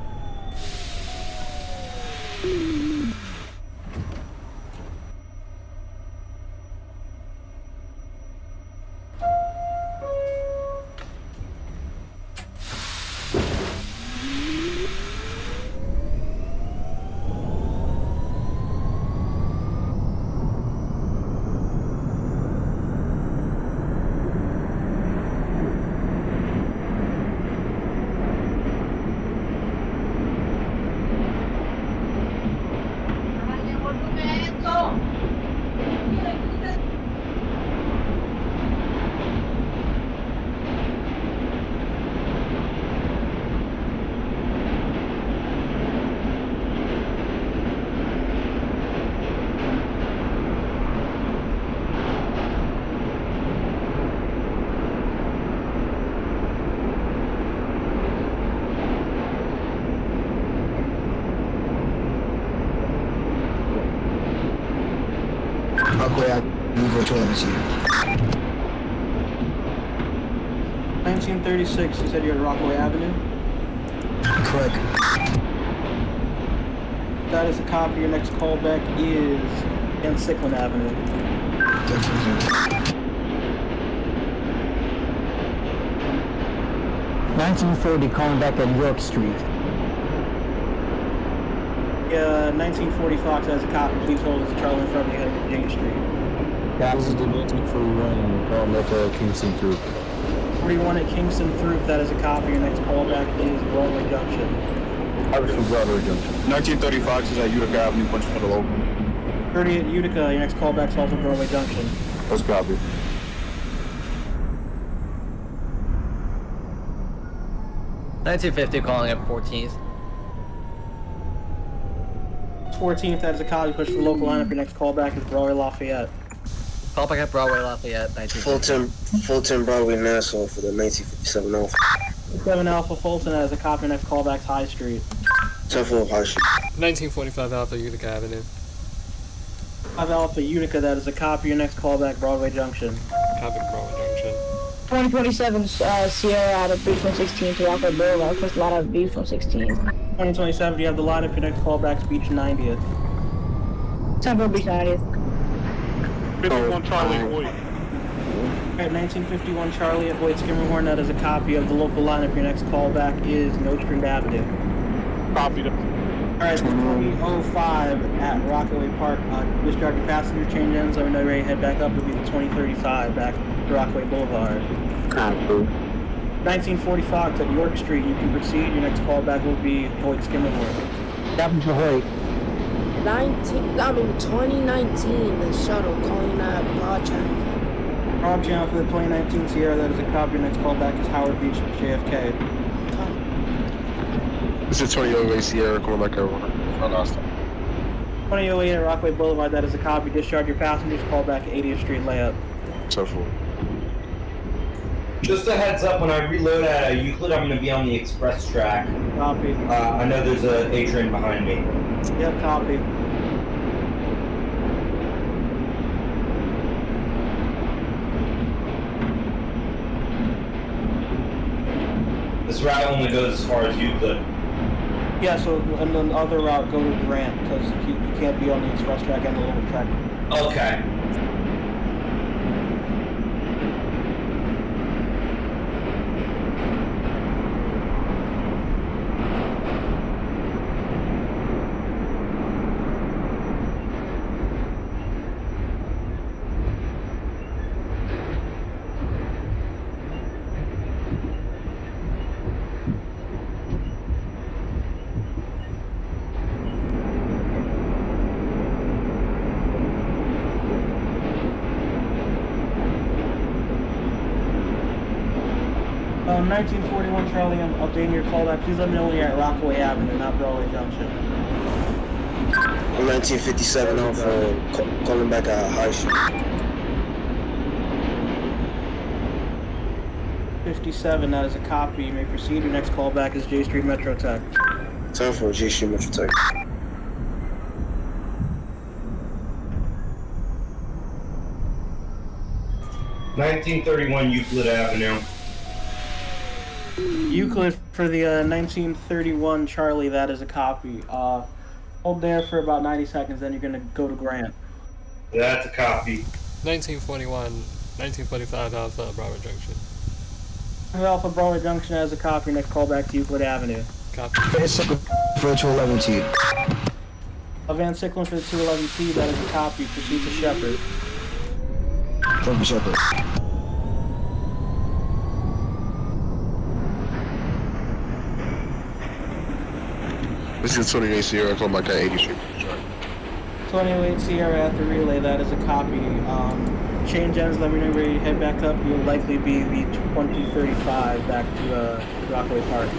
Speaker 11: Rockaway, move over to
Speaker 1: 1936, you said you're at Rockaway Avenue?
Speaker 11: Correct.
Speaker 1: That is a copy. Your next callback is Van Sicklin Avenue.
Speaker 11: Definitely.
Speaker 9: 1940 calling back at York Street.
Speaker 1: 1940 Fox has a copy. Please hold as a Charlie in front of you heading to James Street.
Speaker 3: This is the 1941 calling back to Kingston Group.
Speaker 1: 41 at Kingston Throop, that is a copy. Your next callback is Broadway Junction.
Speaker 3: Copy for Broadway Junction.
Speaker 13: 1930 Fox is at Utica Avenue, punch for the local.
Speaker 1: 30 at Utica, your next callback is also Broadway Junction.
Speaker 13: Let's copy.
Speaker 4: 1950 calling at 14th.
Speaker 1: 14th, that is a copy. Push for the local lineup. Your next callback is Broadway Lafayette.
Speaker 4: Call back at Broadway Lafayette, 1950.
Speaker 11: Fulton Broadway Nassau for the 1957 Alpha.
Speaker 1: 7 Alpha Fulton as a copy. Next callback High Street.
Speaker 11: 10-4 High Street.
Speaker 2: 1945 Alpha Utica Avenue.
Speaker 1: 5 Alpha Utica, that is a copy. Your next callback Broadway Junction.
Speaker 2: Copy Broadway Junction.
Speaker 10: 2027 Sierra out of Beach 116 to Rockaway Boulevard. First line out of Beach 116.
Speaker 1: 2027, you have the lineup. Your next callback's Beach 90th.
Speaker 10: 10-4 Beach 90th.
Speaker 7: 51 Charlie Hoyt.
Speaker 1: Alright, 1951 Charlie at Hoyt Skimmerhorn, that is a copy of the local lineup. Your next callback is Note Street Avenue.
Speaker 7: Copy the.
Speaker 1: Alright, 2005 at Rockaway Park. Discharge your passenger, change ends. Let me know you're ready to head back up. It'll be the 2035 back to Rockaway Boulevard. 1940 Fox at York Street. You can proceed. Your next callback will be Hoyt Skimmerhorn.
Speaker 9: Captain to Hoyt.
Speaker 12: 2019, the shuttle calling at Broad Channel.
Speaker 1: Broad Channel for the 2019 Sierra, that is a copy. Your next callback is Howard Beach, JFK.
Speaker 6: This is 2008 Sierra coming back at last time.
Speaker 1: 2008 at Rockaway Boulevard, that is a copy. Discharge your passengers, callback 80th Street layup.
Speaker 6: 10-4.
Speaker 13: Just a heads up, when I reload at Euclid, I'm going to be on the express track.
Speaker 1: Copy.
Speaker 13: I know there's a train behind me.
Speaker 1: Yep, copy.
Speaker 13: This route only goes as far as Euclid.
Speaker 1: Yeah, so and then the other route go to Grant because you can't be on the express track and the local track.
Speaker 13: Okay.
Speaker 1: Um, 1941 Charlie, I'm updating your callback. Please let me know when you're at Rockaway Avenue, not Broadway Junction.
Speaker 11: 1957 Alpha calling back at High Street.
Speaker 1: 57, that is a copy. You may proceed. Your next callback is J Street Metro Tech.
Speaker 11: 10-4 J Street Metro Tech.
Speaker 13: $1931 Euclid Avenue.
Speaker 1: Euclid for the 1931 Charlie, that is a copy. Hold there for about 90 seconds, then you're going to go to Grant.
Speaker 13: That's a copy.
Speaker 2: 1945 Alpha Broadway Junction.
Speaker 1: Alpha Broadway Junction has a copy. Next callback to Euclid Avenue.
Speaker 2: Copy.
Speaker 11: For 211T.
Speaker 1: Van Cyclone for the 211T, that is a copy. Proceed to Shepherd.
Speaker 11: From Shepherd.
Speaker 6: This is 28 Sierra coming back at 80th Street.
Speaker 1: 2008 Sierra at the relay, that is a copy. Change ends, let me know where you head back up. You'll likely be the 2035 back to Rockaway Park.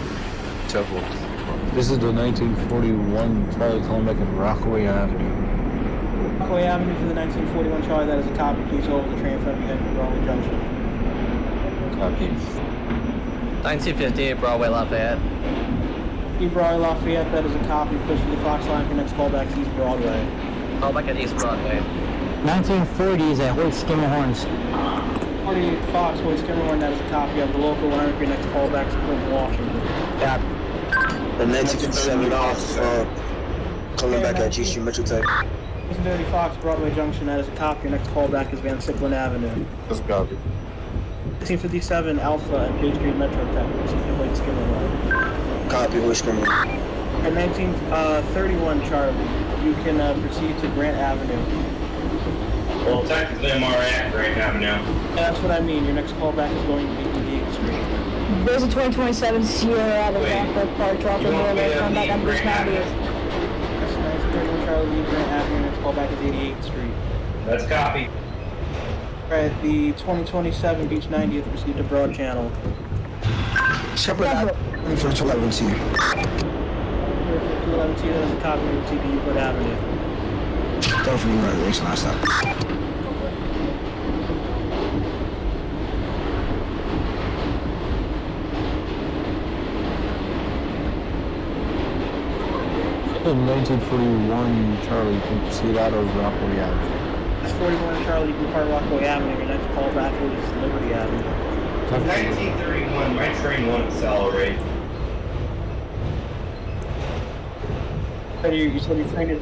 Speaker 6: 10-4.
Speaker 3: This is the 1941 Charlie calling back at Rockaway Avenue.
Speaker 1: Rockaway Avenue for the 1941 Charlie, that is a copy. Please hold the train from you heading to Broadway Junction.
Speaker 3: Copy.
Speaker 4: 1958 Broadway Lafayette.
Speaker 1: Broadway Lafayette, that is a copy. Push for the Fox line for next callback to East Broadway.
Speaker 4: Call back at East Broadway.
Speaker 9: 1940s at Hoyt Skimmerhorns.
Speaker 1: 48 Fox, Hoyt Skimmerhorn, that is a copy of the local line for your next callback to Clinton, Washington.
Speaker 9: Yeah.
Speaker 11: The 1957 Alpha calling back at G Street Metro Tech.
Speaker 1: 1930 Fox, Broadway Junction, that is a copy. Your next callback is Van Cyclone Avenue.
Speaker 6: That's a copy.
Speaker 1: 1957 Alpha at J Street Metro Tech. Proceed to Hoyt Skimmerhorn.
Speaker 11: Copy, Hoyt Skimmerhorn.
Speaker 1: At 1931 Charlie, you can proceed to Grant Avenue.
Speaker 8: Well, technically I'm already at Grant Avenue.
Speaker 1: Yeah, that's what I mean. Your next callback is going to be 88th Street.
Speaker 10: There's a 2027 Sierra out of Rockaway Park. Rockaway Boulevard. Come back on Beach 90th.
Speaker 1: That's 1931 Charlie, leave Grant Avenue. Your next callback is 88th Street.
Speaker 8: That's a copy.
Speaker 1: Alright, the 2027 Beach 90th, proceed to Broad Channel.
Speaker 11: Shepherd Avenue for 211T.
Speaker 1: 211T, that is a copy. Proceed to Euclid Avenue.
Speaker 11: Don't forget my race last time.
Speaker 3: In 1941, Charlie, you can see that or Rockaway Avenue.
Speaker 1: That's 41 Charlie, you can depart Rockaway Avenue. Your next callback is Liberty Avenue.
Speaker 8: 1931, my train won't accelerate.
Speaker 1: You said your train is...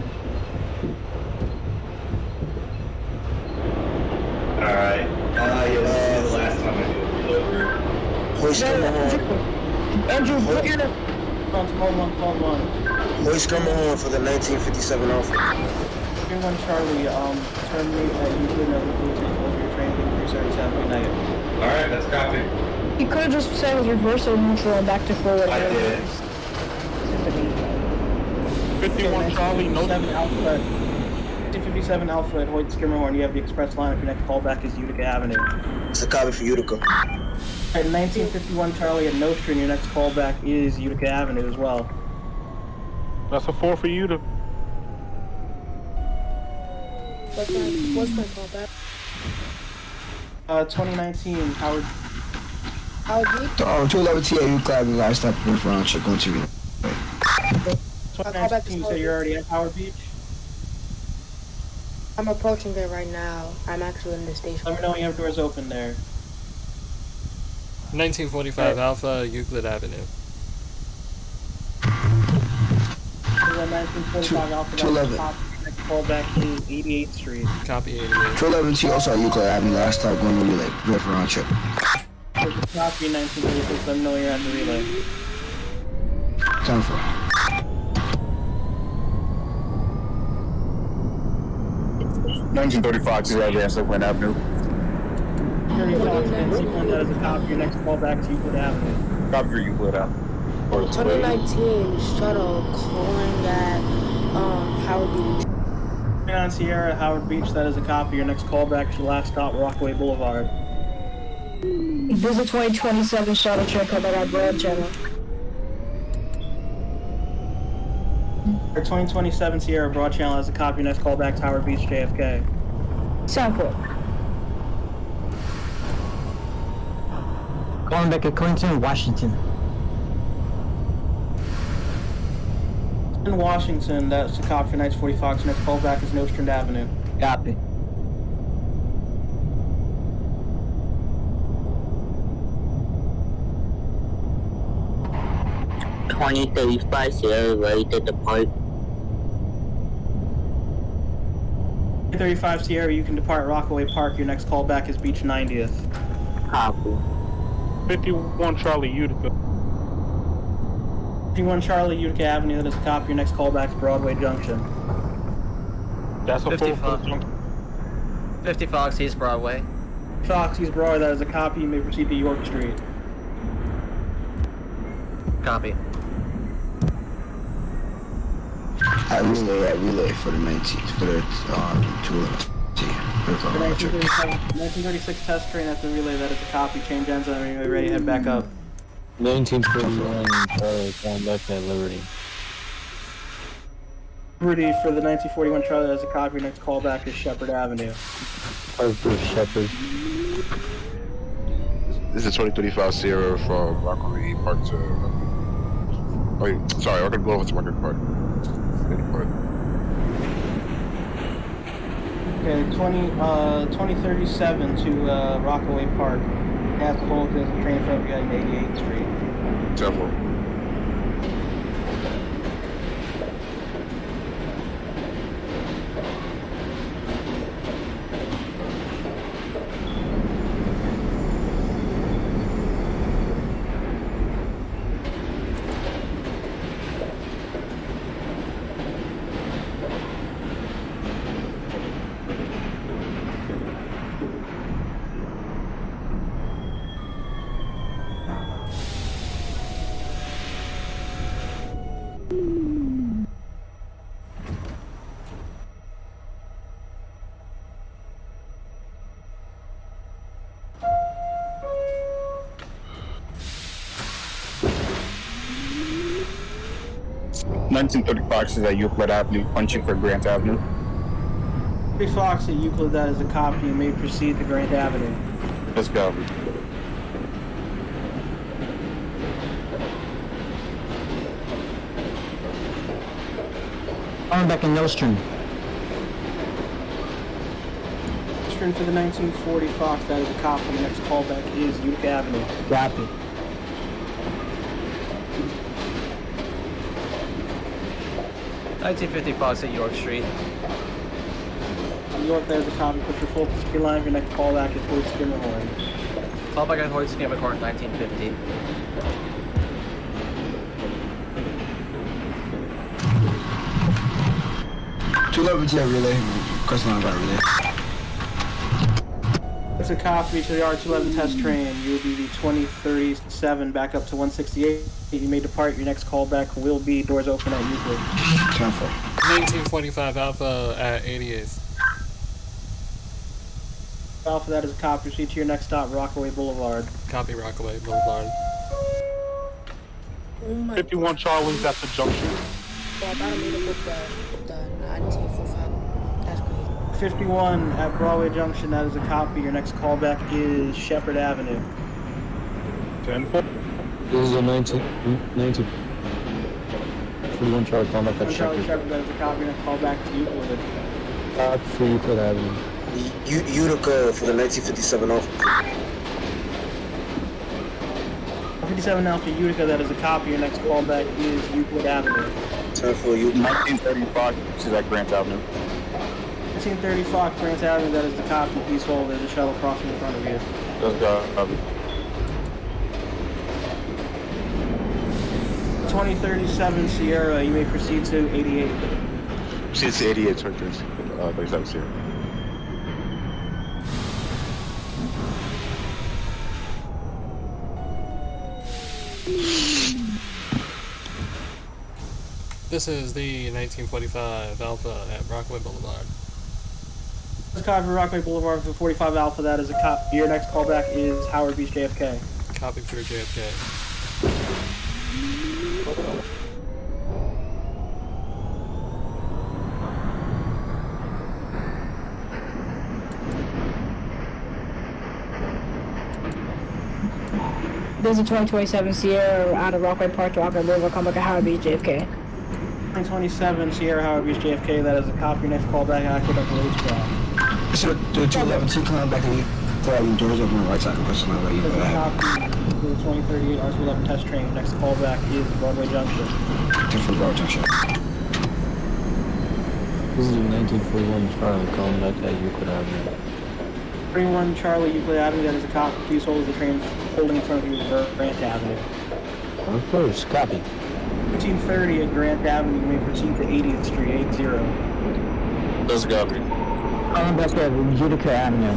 Speaker 8: Alright. You'll see the last time I do a delivery.
Speaker 11: Hoist Grandma Horn.
Speaker 1: Andrew, put your... Hold on.
Speaker 11: Hoist Grandma Horn for the 1957 Alpha.
Speaker 1: 31 Charlie, terminate at Euclid Level 2, take over your train, being 337 midnight.
Speaker 8: Alright, that's copy.
Speaker 10: You could have just said reversal neutral and back to forward.
Speaker 8: I did.
Speaker 7: 51 Charlie, no.
Speaker 1: 57 Alpha at Hoyt Skimmerhorn, you have the express line. If your next callback is Utica Avenue.
Speaker 11: It's a copy for Utica.
Speaker 1: At 1951 Charlie at Nostra, your next callback is Utica Avenue as well.
Speaker 7: That's a 4 for Utica.
Speaker 12: What's my callback?
Speaker 1: 2019 Howard.
Speaker 12: Howard Beach?
Speaker 9: 211 TA, you grab the last stop in front, check on TV.
Speaker 1: 2019, so you're already at Howard Beach?
Speaker 12: I'm approaching there right now. I'm actually in the station.
Speaker 1: Let me know when you have doors open there.
Speaker 2: 1945 Alpha, Euclid Avenue.
Speaker 1: 1945 Alpha,
Speaker 9: 211.
Speaker 1: next callback is 88th Street.
Speaker 2: Copy 88.
Speaker 9: 211 T, also at Euclid Avenue, last stop going to relay, round check.
Speaker 1: Copy 1936, let me know when you're at the relay.
Speaker 9: Time for
Speaker 6: 1935 to Advance Oakland Avenue.
Speaker 1: 35 that is a copy. Your next callback is Euclid Avenue.
Speaker 6: Copy for Euclid Avenue.
Speaker 12: 2019 shuttle calling at Howard Beach.
Speaker 1: On Sierra at Howard Beach, that is a copy. Your next callback is your last stop, Rockaway Boulevard.
Speaker 10: This is a 2027 shuttle train coming at Broad Channel.
Speaker 1: For 2027 Sierra Broad Channel has a copy. Your next callback is Howard Beach, JFK.
Speaker 10: Southwood.
Speaker 9: Calling back at Clinton, Washington.
Speaker 1: In Washington, that's a copy for Knights 40 Fox. Your next callback is Nostrand Avenue.
Speaker 9: Copy.
Speaker 5: $20.35 Sierra, ready to depart.
Speaker 1: 35 Sierra, you can depart Rockaway Park. Your next callback is Beach 90th.
Speaker 5: Copy.
Speaker 7: 51 Charlie, Utica.
Speaker 1: 51 Charlie, Utica Avenue, that is a copy. Your next callback is Broadway Junction.
Speaker 7: That's a
Speaker 4: 50
Speaker 7: 4
Speaker 4: Fox. 50 Fox, East Broadway.
Speaker 1: Fox East Broadway, that is a copy. You may proceed to York Street.
Speaker 4: Copy.
Speaker 9: I relay for the 19th, for the 211 T.
Speaker 1: The 1936 test train at the relay, that is a copy. Change ends and you're ready to head back up.
Speaker 3: 1941, Charlie, calling back at Liberty.
Speaker 1: Liberty for the 1941 Charlie, that is a copy. Your next callback is Shepherd Avenue.
Speaker 3: Harper Shepherd.
Speaker 6: This is 2035 Sierra from Rockaway Park to... Wait, sorry, Rockaway Boulevard to Rockaway Park.
Speaker 1: Okay, 2037 to Rockaway Park. You have to hold this train from you at 88th Street.
Speaker 6: Several. Fox is at Euclid Avenue, punching for Grant Avenue.
Speaker 1: 3 Fox at Euclid, that is a copy. You may proceed to Grant Avenue.
Speaker 6: Let's go.
Speaker 3: Calling back in Nostrum.
Speaker 1: Eastern for the 1940 Fox, that is a copy. Your next callback is Utica Avenue.
Speaker 3: Copy.
Speaker 4: $1950 Fox at York Street.
Speaker 1: New York, there's a copy. Put your full key line. Your next callback is Hoyt Skimmerhorn.
Speaker 4: Callback at Hoyt Skimmerhorn, 1950.
Speaker 9: Two levels here, relay. Question line about relay.
Speaker 1: It's a copy to the R211 test train. You will be the 2037 back up to 168. You may depart. Your next callback will be doors open at Euclid.
Speaker 2: 1945 Alpha at 88th.
Speaker 1: Alpha, that is a copy. Proceed to your next stop, Rockaway Boulevard.
Speaker 2: Copy Rockaway Boulevard.
Speaker 12: Oh my
Speaker 7: 51 Charlie's at the junction.
Speaker 12: God, I don't mean to book the 1945. That's crazy.
Speaker 1: 51 at Broadway Junction, that is a copy. Your next callback is Shepherd Avenue.
Speaker 7: 10-4.
Speaker 3: This is a 41 Charlie calling back at
Speaker 1: Charlie
Speaker 3: Shepherd.
Speaker 1: Shepherd, that is a copy. Your next callback to Euclid.
Speaker 3: For Euclid Avenue.
Speaker 11: Utica for the 1957 Alpha.
Speaker 1: 57 Alpha Utica, that is a copy. Your next callback is Euclid Avenue.
Speaker 11: 10-4 Utica.
Speaker 7: 1935, this is at Grant Avenue.
Speaker 1: 1935 Grant Avenue, that is the copy. Please hold. There's a shuttle crossing in front of you.
Speaker 7: Let's go.
Speaker 1: 2037 Sierra, you may proceed to 88.
Speaker 6: Proceed to 88, 37 Sierra.
Speaker 2: This is the 1945 Alpha at Rockaway Boulevard.
Speaker 1: This copy for Rockaway Boulevard for 45 Alpha, that is a copy. Your next callback is Howard Beach JFK.
Speaker 2: Copy for JFK.
Speaker 10: This is a 2027 Sierra out of Rockaway Park to Rockaway Boulevard. Come back at Howard Beach JFK.
Speaker 1: 2027 Sierra Howard Beach JFK, that is a copy. Your next callback, Aqueduct Roadstrap.
Speaker 9: So the 211 coming back and you doors open on the right side. Question line about you.
Speaker 1: There's a copy for the 2038 R211 test train. Your next callback is Broadway Junction.
Speaker 9: Different Broadway Junction.
Speaker 3: This is a 1941 Charlie calling back at Euclid Avenue.
Speaker 1: 31 Charlie Euclid Avenue, that is a copy. Please hold the train holding in front of you, Grant Avenue.
Speaker 3: Of course, copy.
Speaker 1: 1930 at Grant Avenue, you may proceed to 80th Street, 80.
Speaker 7: Let's go.
Speaker 3: Calling back at Utica Avenue.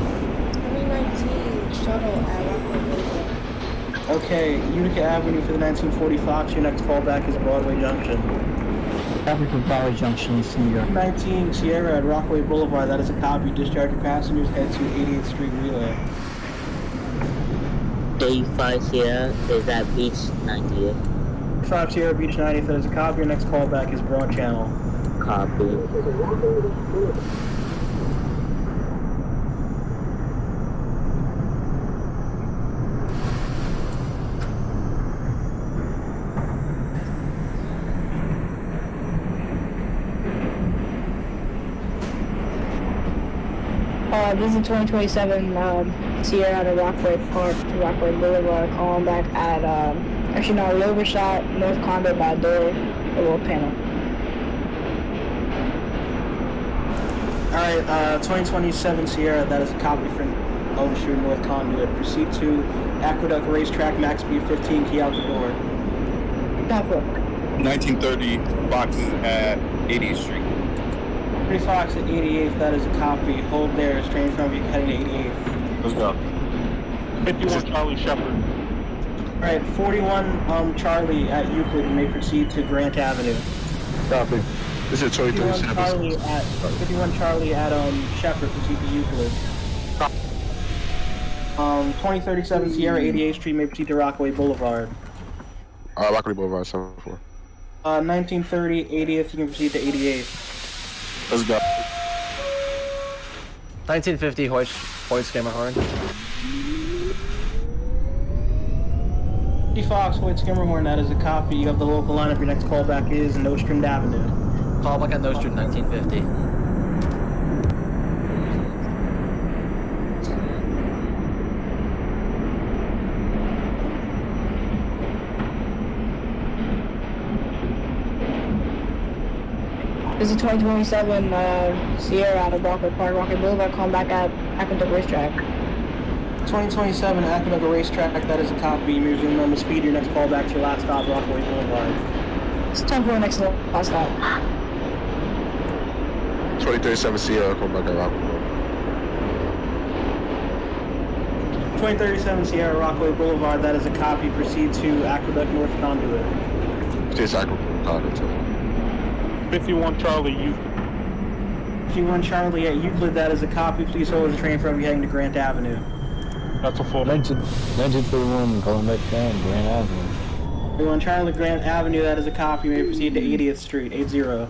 Speaker 12: 2019 shuttle at Rockaway Boulevard.
Speaker 1: Okay, Utica Avenue for the 1940 Fox. Your next callback is Broadway Junction.
Speaker 3: Copy for Broadway Junction, East New York.
Speaker 1: 19 Sierra at Rockaway Boulevard, that is a copy. Discharge your passengers, head to 88th Street Relay.
Speaker 5: 35 Sierra is at Beach 90th.
Speaker 1: 5 Sierra Beach 90th, that is a copy. Your next callback is Broad Channel.
Speaker 5: Copy.
Speaker 10: This is a 2027 Sierra out of Rockaway Park to Rockaway Boulevard. Calling back at, actually no, Overshot, North Conduit by door, the wall panel.
Speaker 1: Alright, 2027 Sierra, that is a copy for Overshoot North Conduit. Proceed to Aqueduct Racetrack, max speed 15, key out the door.
Speaker 10: Not for
Speaker 7: 1930 boxes at 80th Street.
Speaker 1: 3 Fox at 88th, that is a copy. Hold there, train from you heading to 88th.
Speaker 7: Let's go. 51 Charlie Shepherd.
Speaker 1: Alright, 41 Charlie at Euclid, you may proceed to Grant Avenue.
Speaker 6: Copy. This is
Speaker 1: 51
Speaker 6: 2037.
Speaker 1: Charlie at 51 Charlie at Shepherd, proceed to Euclid. 2037 Sierra 88th Street, may proceed to Rockaway Boulevard.
Speaker 6: Rockaway Boulevard, 74.
Speaker 1: 1930 80th, you can proceed to 88th.
Speaker 7: Let's go.
Speaker 4: 1950 Hoyt Skimmerhorn.
Speaker 1: 50 Fox, Hoyt Skimmerhorn, that is a copy. You have the local lineup. Your next callback is Nostrand Avenue.
Speaker 4: Call back at Nostrand 1950.
Speaker 10: This is 2027 Sierra out of Rockaway Park, Rockaway Boulevard, calling back at Aqueduct Racetrack.
Speaker 1: 2027 Aqueduct Racetrack, that is a copy. You resume normal speed. Your next call back to your last stop, Rockaway Boulevard.
Speaker 10: It's time for our next last stop.
Speaker 6: 2037 Sierra, come back at Rockaway.
Speaker 1: 2037 Sierra, Rockaway Boulevard, that is a copy. Proceed to Aqueduct North Conduit.
Speaker 6: It's Aqueduct Conduit.
Speaker 7: 51 Charlie, you.
Speaker 1: 51 Charlie at Euclid, that is a copy. Please hold the train from you heading to Grant Avenue.
Speaker 7: That's a full.
Speaker 3: 1931 calling back down Grand Avenue.
Speaker 1: 51 Charlie, Grant Avenue, that is a copy. You may proceed to 80th Street, 80.
Speaker 3: Up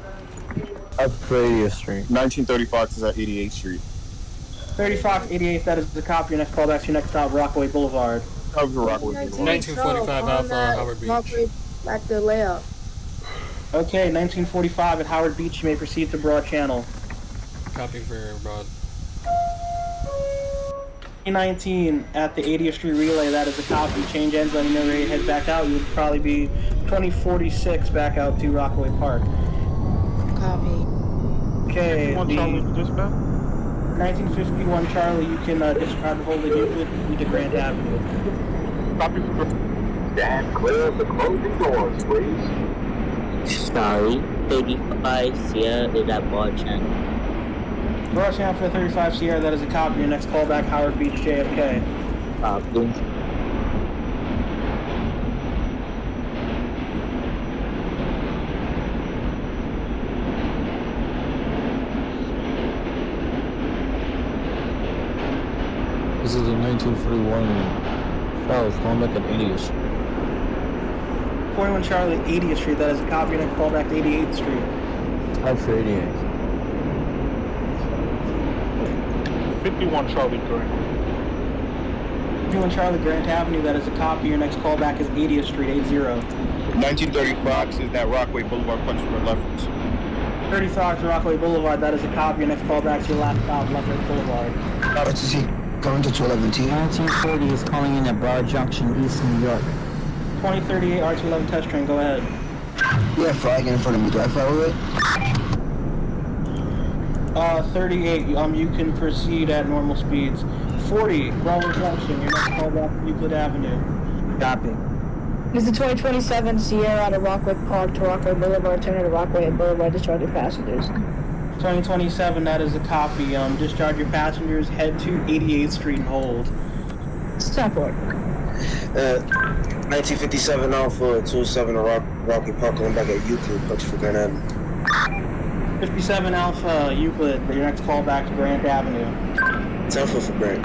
Speaker 3: to 80th Street.
Speaker 14: 1935 is at 88th Street.
Speaker 1: 30 Fox, 88th, that is the copy. Your next call back to your next stop, Rockaway Boulevard.
Speaker 14: Cover Rockaway Boulevard.
Speaker 2: 1945 Alpha, Howard Beach.
Speaker 12: Rockaway back to layup.
Speaker 1: Okay, 1945 at Howard Beach. You may proceed to Broad Channel.
Speaker 2: Copy for Broad.
Speaker 1: 2019 at the 80th Street Relay, that is a copy. Change ends, let me know where you head back out. You would probably be 2046 back out to Rockaway Park.
Speaker 12: Copy.
Speaker 1: Okay,
Speaker 7: 51
Speaker 1: the
Speaker 7: Charlie, dispatch.
Speaker 1: 1951 Charlie, you can describe the whole of Euclid to Grant Avenue.
Speaker 7: Copy for.
Speaker 15: Stand clear of the closing doors, please.
Speaker 5: Sorry, 35 Sierra is at Broad Channel.
Speaker 1: Broad Channel for the 35 Sierra, that is a copy. Your next call back, Howard Beach, JFK.
Speaker 5: Copy.
Speaker 3: This is a 1941 Charles calling back at 80th Street.
Speaker 1: 41 Charlie, 80th Street, that is a copy. Your next call back to 88th Street.
Speaker 3: Up for 88th.
Speaker 7: 51 Charlie, Grant.
Speaker 1: 51 Charlie, Grant Avenue, that is a copy. Your next call back is 80th Street, 80.
Speaker 14: 1935 is that Rockaway Boulevard, punch for Lefferts.
Speaker 1: 30 Fox, Rockaway Boulevard, that is a copy. Your next call back to your last stop, Lefferts Boulevard.
Speaker 9: RTC, going to 211 T.
Speaker 5: 1940 is calling in at Broad Junction, East New York.
Speaker 1: 2038 R211 test train, go ahead.
Speaker 9: Yeah, flag in front of me. Do I follow it?
Speaker 1: 38, you can proceed at normal speeds. 40, Bravo Junction, your next call back to Euclid Avenue.
Speaker 5: Copy.
Speaker 10: This is the 2027 Sierra out of Rockaway Park to Rockaway Boulevard, turning to Rockaway Boulevard, discharge your passengers.
Speaker 1: 2027, that is a copy. Discharge your passengers, head to 88th Street and hold.
Speaker 10: It's time for it.
Speaker 11: 1957 Alpha 27 Rocky Park, going back at Euclid, punch for Grand Avenue.
Speaker 1: 57 Alpha Euclid, your next call back to Grant Avenue.
Speaker 11: It's Alpha for Grant.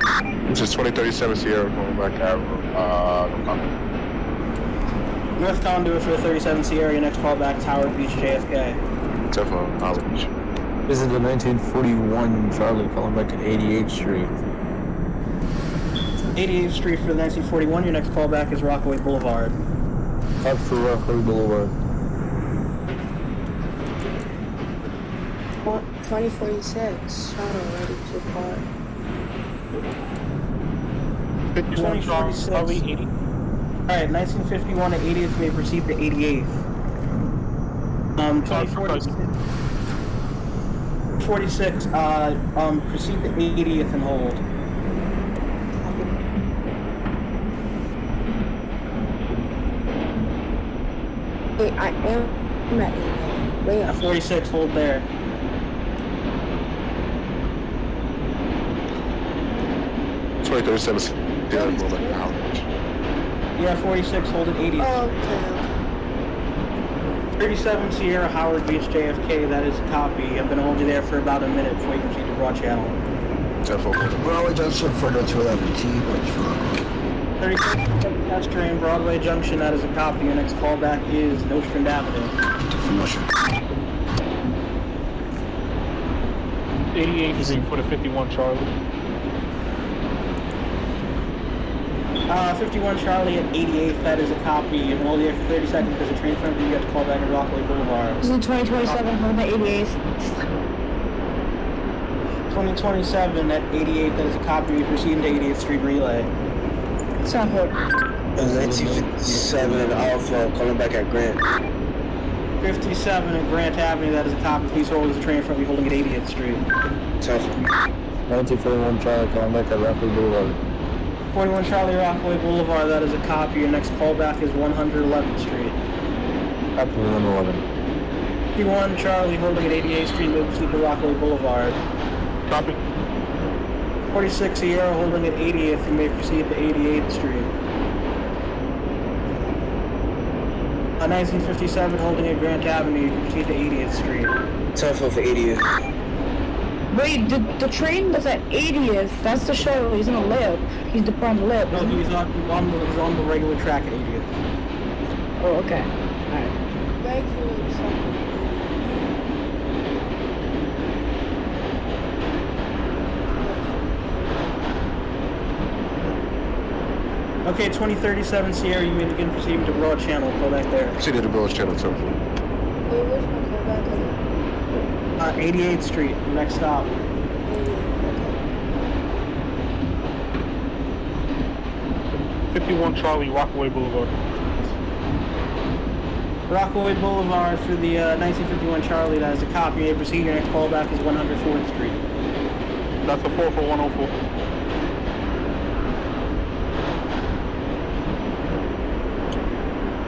Speaker 6: This is 2037 Sierra, coming back at
Speaker 1: North Conduit for the 37 Sierra, your next call back is Howard Beach, JFK.
Speaker 6: It's Howard Beach.
Speaker 3: This is the 1941 Charlie calling back at 88th Street.
Speaker 1: 88th Street for the 1941, your next call back is Rockaway Boulevard.
Speaker 3: Up for Rockaway Boulevard.
Speaker 12: 2046. Shuttle ready to depart.
Speaker 7: 51 Charlie, 80.
Speaker 1: Alright, 1951 at 80th, may proceed to 88th. 46, proceed to 80th and hold.
Speaker 12: Hey, I am at 80. Way up.
Speaker 1: 46, hold there.
Speaker 6: It's 2037 Sierra, going back at Howard Beach.
Speaker 1: Yeah, 46, hold at 80th.
Speaker 12: Oh, okay.
Speaker 1: 37 Sierra, Howard Beach, JFK, that is a copy. I'm going to hold you there for about a minute before you proceed to Broad Channel.
Speaker 9: Broadway Junction for the 211 T, punch for Rockaway.
Speaker 1: 36 test train, Broadway Junction, that is a copy. Your next callback is Nostrand Avenue.
Speaker 7: 88 Street for the 51 Charlie.
Speaker 1: 51 Charlie at 88th, that is a copy. You can hold there for 30 seconds because the train in front of you got to call back at Rockaway Boulevard.
Speaker 10: This is 2027, hold the 88th.
Speaker 1: 2027 at 88th, that is a copy. We proceed to 88th Street Relay.
Speaker 10: Sound good.
Speaker 11: 1957 Alpha calling back at Grant.
Speaker 1: 57 at Grant Avenue, that is a copy. Please hold as the train in front of you holding at 80th Street.
Speaker 3: 1941 Charlie calling back at Rockaway Boulevard.
Speaker 1: 41 Charlie Rockaway Boulevard, that is a copy. Your next callback is 111th Street.
Speaker 3: Copy 111.
Speaker 1: 51 Charlie holding at 88th Street, may proceed to Rockaway Boulevard.
Speaker 7: Copy.
Speaker 1: 46 Sierra holding at 80th, you may proceed to 88th Street. 1957 holding at Grant Avenue, you can proceed to 80th Street.
Speaker 11: 10-4 for 80th.
Speaker 10: Wait, the train was at 80th. That's the shuttle. He's in a lip. He's departing the lip.
Speaker 1: No, he's on the regular track at 80th.
Speaker 10: Oh, okay. Alright.
Speaker 12: Regular something.
Speaker 1: Okay, 2037 Sierra, you may begin proceeding to Broad Channel. Call back there.
Speaker 6: Proceed to Broad Channel 10-4.
Speaker 12: Wait, where's my callback at?
Speaker 1: 88th Street, next stop.
Speaker 7: 51 Charlie, Rockaway Boulevard.
Speaker 1: Rockaway Boulevard for the 1951 Charlie, that is a copy. You may proceed. Your next callback is 104th Street.
Speaker 7: That's a 4 for 104.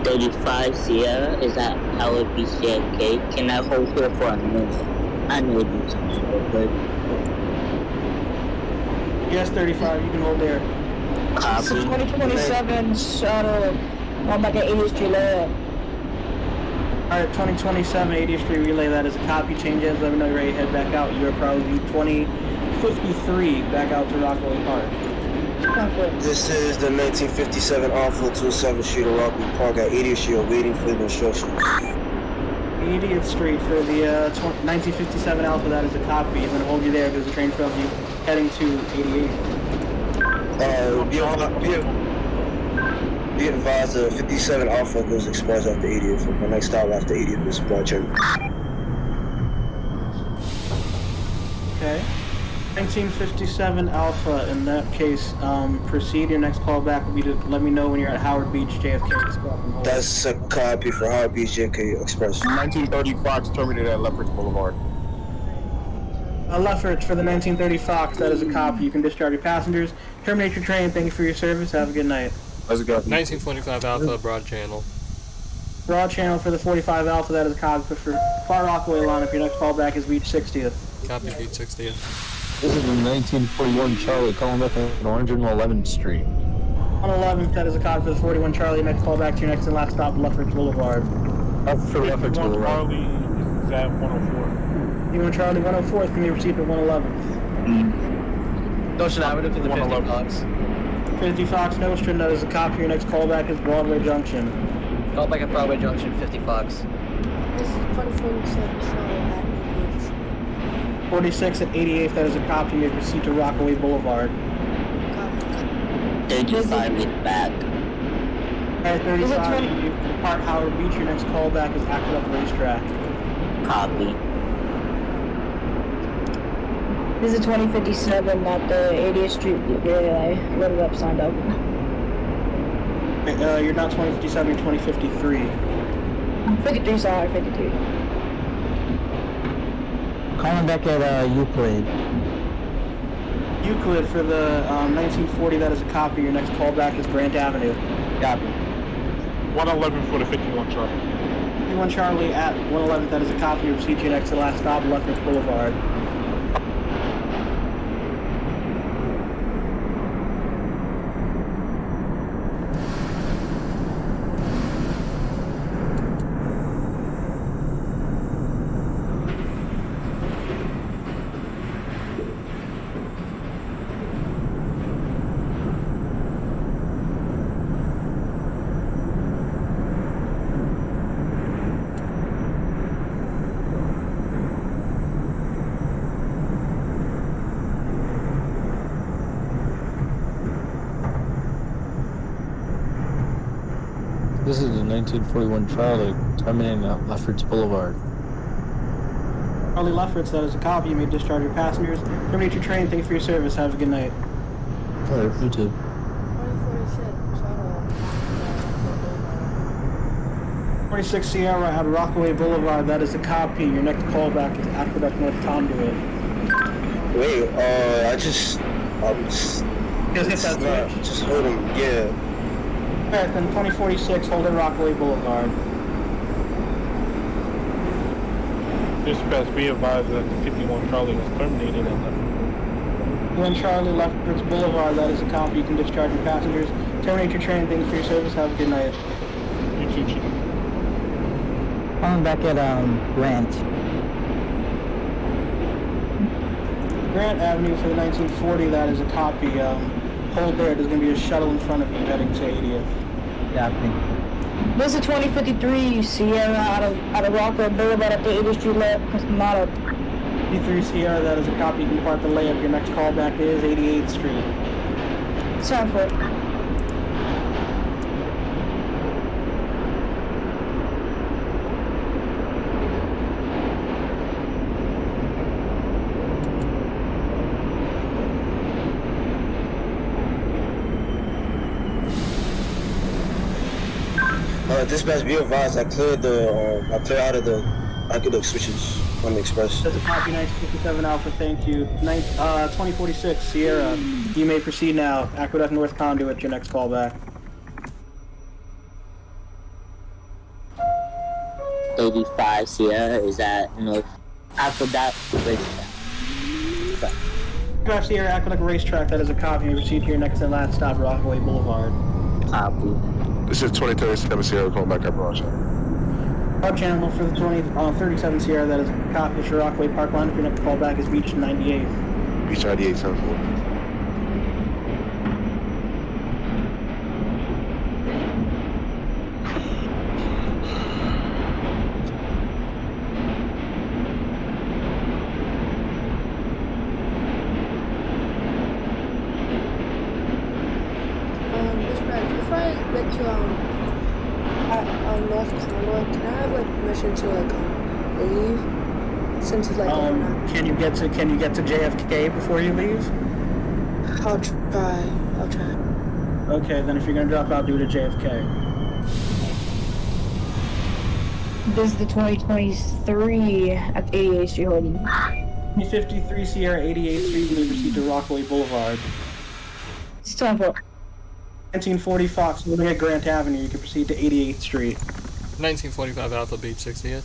Speaker 5: $35 Sierra is at Howard BCFK. Can I hold here for a minute? I know you something real quick.
Speaker 1: Yes, 35, you can hold there.
Speaker 10: It's 2027 shuttle. I'm back at 80th Street layout.
Speaker 1: Alright, 2027 80th Street Relay, that is a copy. Change ends, let me know you're ready to head back out. You're probably 2053 back out to Rockaway Park.
Speaker 11: This is the 1957 Alpha 27 Street of Rockaway Park at 80th Street, waiting for the instructions.
Speaker 1: 80th Street for the 1957 Alpha, that is a copy. I'm going to hold you there because the train from you heading to 88.
Speaker 11: Be advised, the 57 Alpha goes express after 80th. My next stop after 80th is Broad Channel.
Speaker 1: Okay. 1957 Alpha, in that case, proceed. Your next call back will be to let me know when you're at Howard Beach, JFK Express.
Speaker 11: That's a copy for Howard Beach, JFK Express.
Speaker 14: 1930 Fox terminated at Lefferts Boulevard.
Speaker 1: Lefferts for the 1930 Fox, that is a copy. You can discharge your passengers. Terminate your train. Thank you for your service. Have a good night.
Speaker 14: Let's go.
Speaker 2: 1945 Alpha, Broad Channel.
Speaker 1: Broad Channel for the 45 Alpha, that is a copy. But for Far Rockaway lineup, your next callback is Beach 60th.
Speaker 2: Copy, Beach 60th.
Speaker 3: This is the 1941 Charlie calling back at 111th Street.
Speaker 1: 111th, that is a copy for the 41 Charlie. Next callback to your next and last stop, Lefferts Boulevard.
Speaker 3: Up for Lefferts
Speaker 7: 51
Speaker 3: Boulevard.
Speaker 7: Charlie is at 104.
Speaker 1: 51 Charlie, 104th, can be received at 111th.
Speaker 4: Notion Avenue to the 50 Fox.
Speaker 1: 50 Fox Nostrum, that is a copy. Your next callback is Broadway Junction.
Speaker 4: Call back at Broadway Junction, 50 Fox.
Speaker 12: This is 2047 Charlie at 88th.
Speaker 1: 46 at 88th, that is a copy. You may proceed to Rockaway Boulevard.
Speaker 5: 35 is back.
Speaker 1: Alright, 35, you depart Howard Beach. Your next callback is Aqueduct Racetrack.
Speaker 5: Copy.
Speaker 10: This is 2057 at the 80th Street Relay. Loaded up, signed up.
Speaker 1: You're not 2057, you're 2053.
Speaker 10: 53, sorry, 53.
Speaker 3: Calling back at Euclid.
Speaker 1: Euclid for the 1940, that is a copy. Your next callback is Grant Avenue.
Speaker 3: Copy.
Speaker 7: 111 for the 51 Charlie.
Speaker 1: 51 Charlie at 111th, that is a copy. You proceed to your next and last stop, Lefferts Boulevard.
Speaker 3: This is the 1941 Charlie, terminating at Lefferts Boulevard.
Speaker 1: Charlie Lefferts, that is a copy. You may discharge your passengers. Terminate your train. Thanks for your service. Have a good night.
Speaker 3: Alright, you too.
Speaker 1: 26 Sierra at Rockaway Boulevard, that is a copy. Your next callback is Aqueduct North Conduit.
Speaker 11: Wait, I'm just
Speaker 1: hit that switch.
Speaker 11: Just hold him, yeah.
Speaker 1: Alright, then 2046, hold at Rockaway Boulevard.
Speaker 7: Dispatch, be advised that the 51 Charlie was terminated at Lefferts.
Speaker 1: 1 Charlie, Lefferts Boulevard, that is a copy. You can discharge your passengers. Terminate your train. Thanks for your service. Have a good night.
Speaker 7: You too, Chief.
Speaker 16: Calling back at Grant.
Speaker 1: Grant Avenue for the 1940, that is a copy. Hold there. There's going to be a shuttle in front of you heading to 80th.
Speaker 16: Copy.
Speaker 10: This is 2053 Sierra out of Rockaway Boulevard up to 80th Street left. Not up.
Speaker 1: 53 Sierra, that is a copy. You can depart the layup. Your next callback is 88th Street.
Speaker 10: Sound for it.
Speaker 11: Dispatch, be advised, I cleared out of the aqueduct switches on the express.
Speaker 1: That's a copy, 1957 Alpha, thank you. 2046 Sierra, you may proceed now. Aqueduct North Conduit, your next callback.
Speaker 5: 85 Sierra is at North Aqueduct Racetrack.
Speaker 1: Aqueduct Sierra, Aqueduct Racetrack, that is a copy. You may proceed to your next and last stop, Rockaway Boulevard.
Speaker 5: Copy.
Speaker 6: This is 2037 Sierra calling back at Broad
Speaker 1: Broad Channel for the 37 Sierra, that is a copy for Rockaway Park line. Your next callback is Beach 98th.
Speaker 6: Beach 98, 74.
Speaker 12: If I get to North Conduit, can I have like permission to leave? Since it's like
Speaker 1: can you get to JFK before you leave?
Speaker 12: I'll try.
Speaker 1: Okay, then if you're gonna drop out, do it at JFK.
Speaker 10: This is the 2023 at 88th Street holding.
Speaker 1: 53 Sierra, 88th Street, and they proceed to Rockaway Boulevard.
Speaker 10: It's time for
Speaker 1: 1940 Fox, moving at Grant Avenue, you can proceed to 88th Street.
Speaker 2: 1945 Alpha Beach 60th.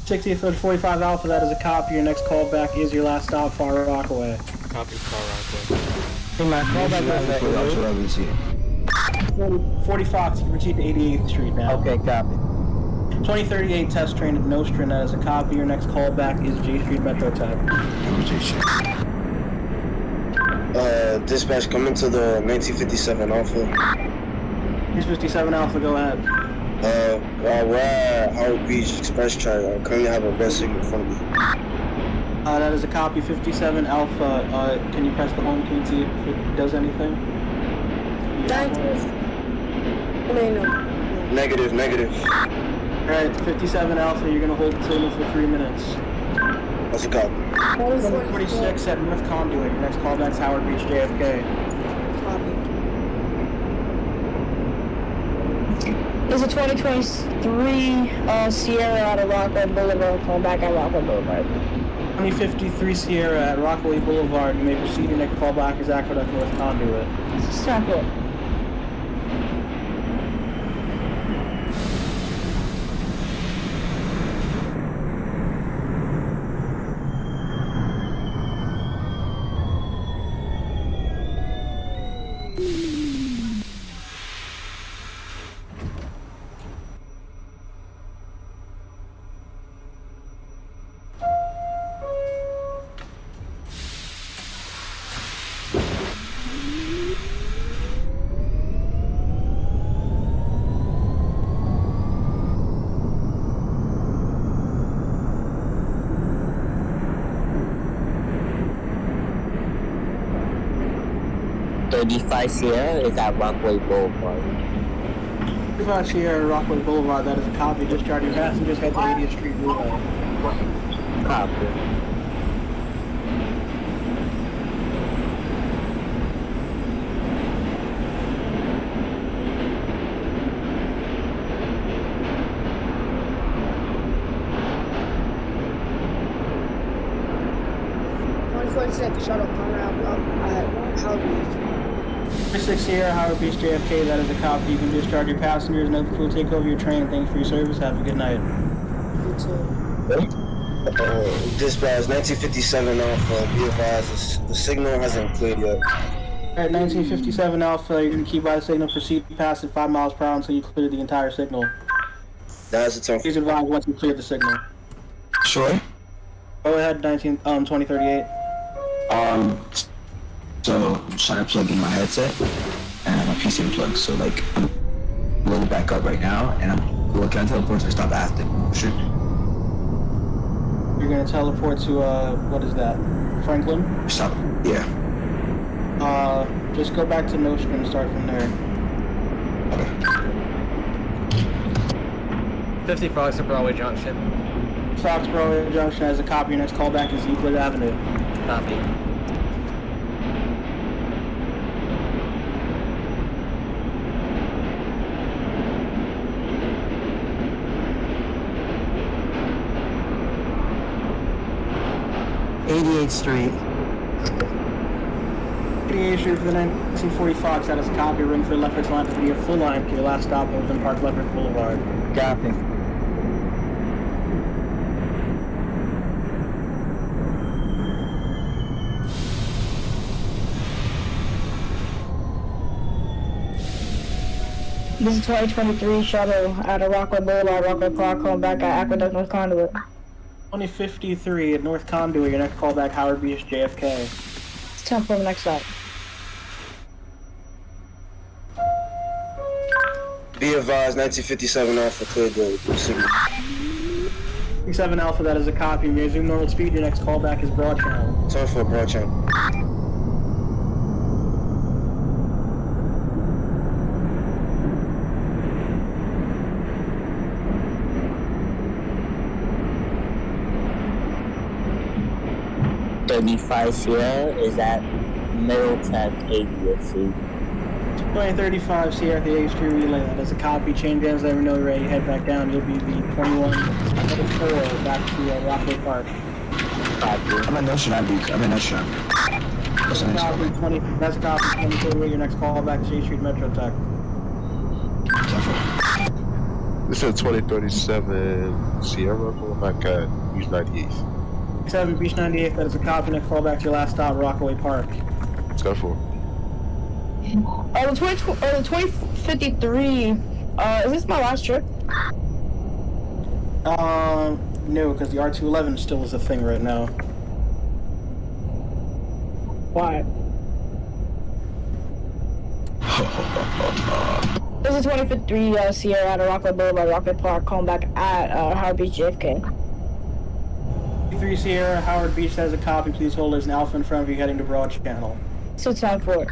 Speaker 1: 60th or 45 Alpha, that is a copy. Your next callback is your last stop, Far Rockaway.
Speaker 2: Copy Far Rockaway.
Speaker 16: Hey, my callback was at
Speaker 1: 40 Fox, you can proceed to 88th Street now.
Speaker 16: Okay, copy.
Speaker 1: 2038 Test Train at Nostrum, that is a copy. Your next callback is J Street Metro Tech.
Speaker 11: Dispatch, come into the 1957 Alpha.
Speaker 1: 57 Alpha, go ahead.
Speaker 11: We're at Howard Beach Express track. I currently have a red signal in front of me.
Speaker 1: That is a copy, 57 Alpha. Can you press the home key and see if it does anything?
Speaker 11: Negative.
Speaker 1: Alright, 57 Alpha, you're gonna hold the signal for 3 minutes.
Speaker 11: That's a copy.
Speaker 1: 46 at North Conduit. Your next callback's Howard Beach, JFK.
Speaker 10: This is 2023 Sierra out of Rockaway Boulevard. Calling back at Rockaway Boulevard.
Speaker 1: 2053 Sierra at Rockaway Boulevard. You may proceed. Your next callback is Aqueduct North Conduit.
Speaker 10: Stop it.
Speaker 5: Sierra is at Rockaway Boulevard.
Speaker 1: 25 Sierra Rockaway Boulevard, that is a copy. Discharge your passengers, head to 80th Street Relay.
Speaker 16: Copy.
Speaker 12: Shuttle Conrad at Howard Beach.
Speaker 1: 36 Sierra, Howard Beach, JFK, that is a copy. You can discharge your passengers, no crew will take over your train. Thanks for your service. Have a good night.
Speaker 12: You too.
Speaker 11: Dispatch 1957 Alpha. Be advised, the signal hasn't cleared yet.
Speaker 1: Alright, 1957 Alpha, you're going to keep by the signal. Proceed past at 5 miles per hour until you clear the entire signal.
Speaker 11: That is the time.
Speaker 1: Please advise once you clear the signal.
Speaker 9: Sure.
Speaker 1: Go ahead, 2038.
Speaker 9: So I'm trying to plug in my headset and my PC unplugged. So like I'm loading back up right now, and I'm looking at teleport to stop asking. Sure.
Speaker 1: You're gonna teleport to what is that? Franklin?
Speaker 9: Stop. Yeah.
Speaker 1: Just go back to Nostrum and start from there.
Speaker 9: Okay.
Speaker 4: 50 Fox Broadway Junction.
Speaker 1: Foxborough Junction has a copy. Your next callback is Euclid Avenue.
Speaker 4: Copy.
Speaker 16: Street.
Speaker 1: 88th Street for the 1940 Fox. That is a copy. Ring for Lefferts line to be a full line to your last stop on Woodland Park, Lefferts Boulevard.
Speaker 16: Copy.
Speaker 10: This is 2023 shuttle out of Rockaway Boulevard, Rockaway Park, calling back at Aqueduct North Conduit.
Speaker 1: 2053 at North Conduit. Your next callback, Howard Beach, JFK.
Speaker 10: It's time for the next stop.
Speaker 11: Be advised, 1957 Alpha cleared the signal.
Speaker 1: 7 Alpha, that is a copy. You may resume normal speed. Your next callback is Broad Channel.
Speaker 11: Time for a broad channel.
Speaker 5: Sierra is at Middleton 80th Street.
Speaker 1: 2035 Sierra at the 8th Street Relay. That is a copy. Chain jams, let me know you're ready. Head back down. You'll be the 21 back to Rockaway Park.
Speaker 9: I'm at Notion Abbey. That's the next
Speaker 1: Copy,
Speaker 9: call.
Speaker 1: 20, that's a copy. 2038. Your next call back to 8th Street Metro Tech.
Speaker 6: This is 2037 Sierra, going back at Beach 98th.
Speaker 1: 7 Beach 98th, that is a copy. Next call back to your last stop, Rockaway Park.
Speaker 6: What's that for?
Speaker 10: The 2053, is this my last trip?
Speaker 1: No, because the R211 still is a thing right now.
Speaker 10: Why? This is 2053 Sierra out of Rockaway Boulevard, Rockaway Park, calling back at Howard Beach, JFK.
Speaker 1: 3 Sierra, Howard Beach has a copy. Please hold. There's an Alpha in front of you heading to Broad Channel.
Speaker 10: So time for it.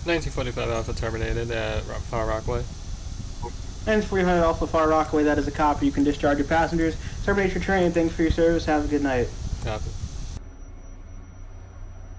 Speaker 2: $1945 Alpha terminated at Far Rockaway.
Speaker 1: And 45 Alpha Far Rockaway, that is a copy. You can discharge your passengers. Terminate your train. Thanks for your service. Have a good night.
Speaker 2: Copy.